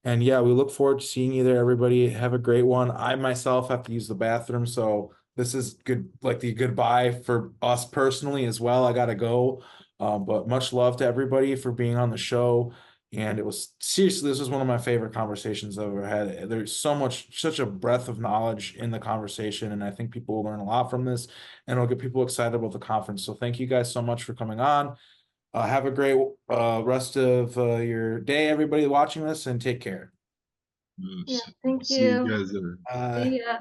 And yeah, we look forward to seeing you there, everybody. Have a great one. I myself have to use the bathroom, so this is good, like the goodbye for us personally as well. I gotta go. But much love to everybody for being on the show. And it was seriously, this was one of my favorite conversations I've ever had. There's such a breadth of knowledge in the conversation, and I think people will learn a lot from this, and it'll get people excited about the conference. So thank you guys so much for coming on. Have a great rest of your day, everybody watching this, and take care. Yeah, thank See you you. guys there. See ya.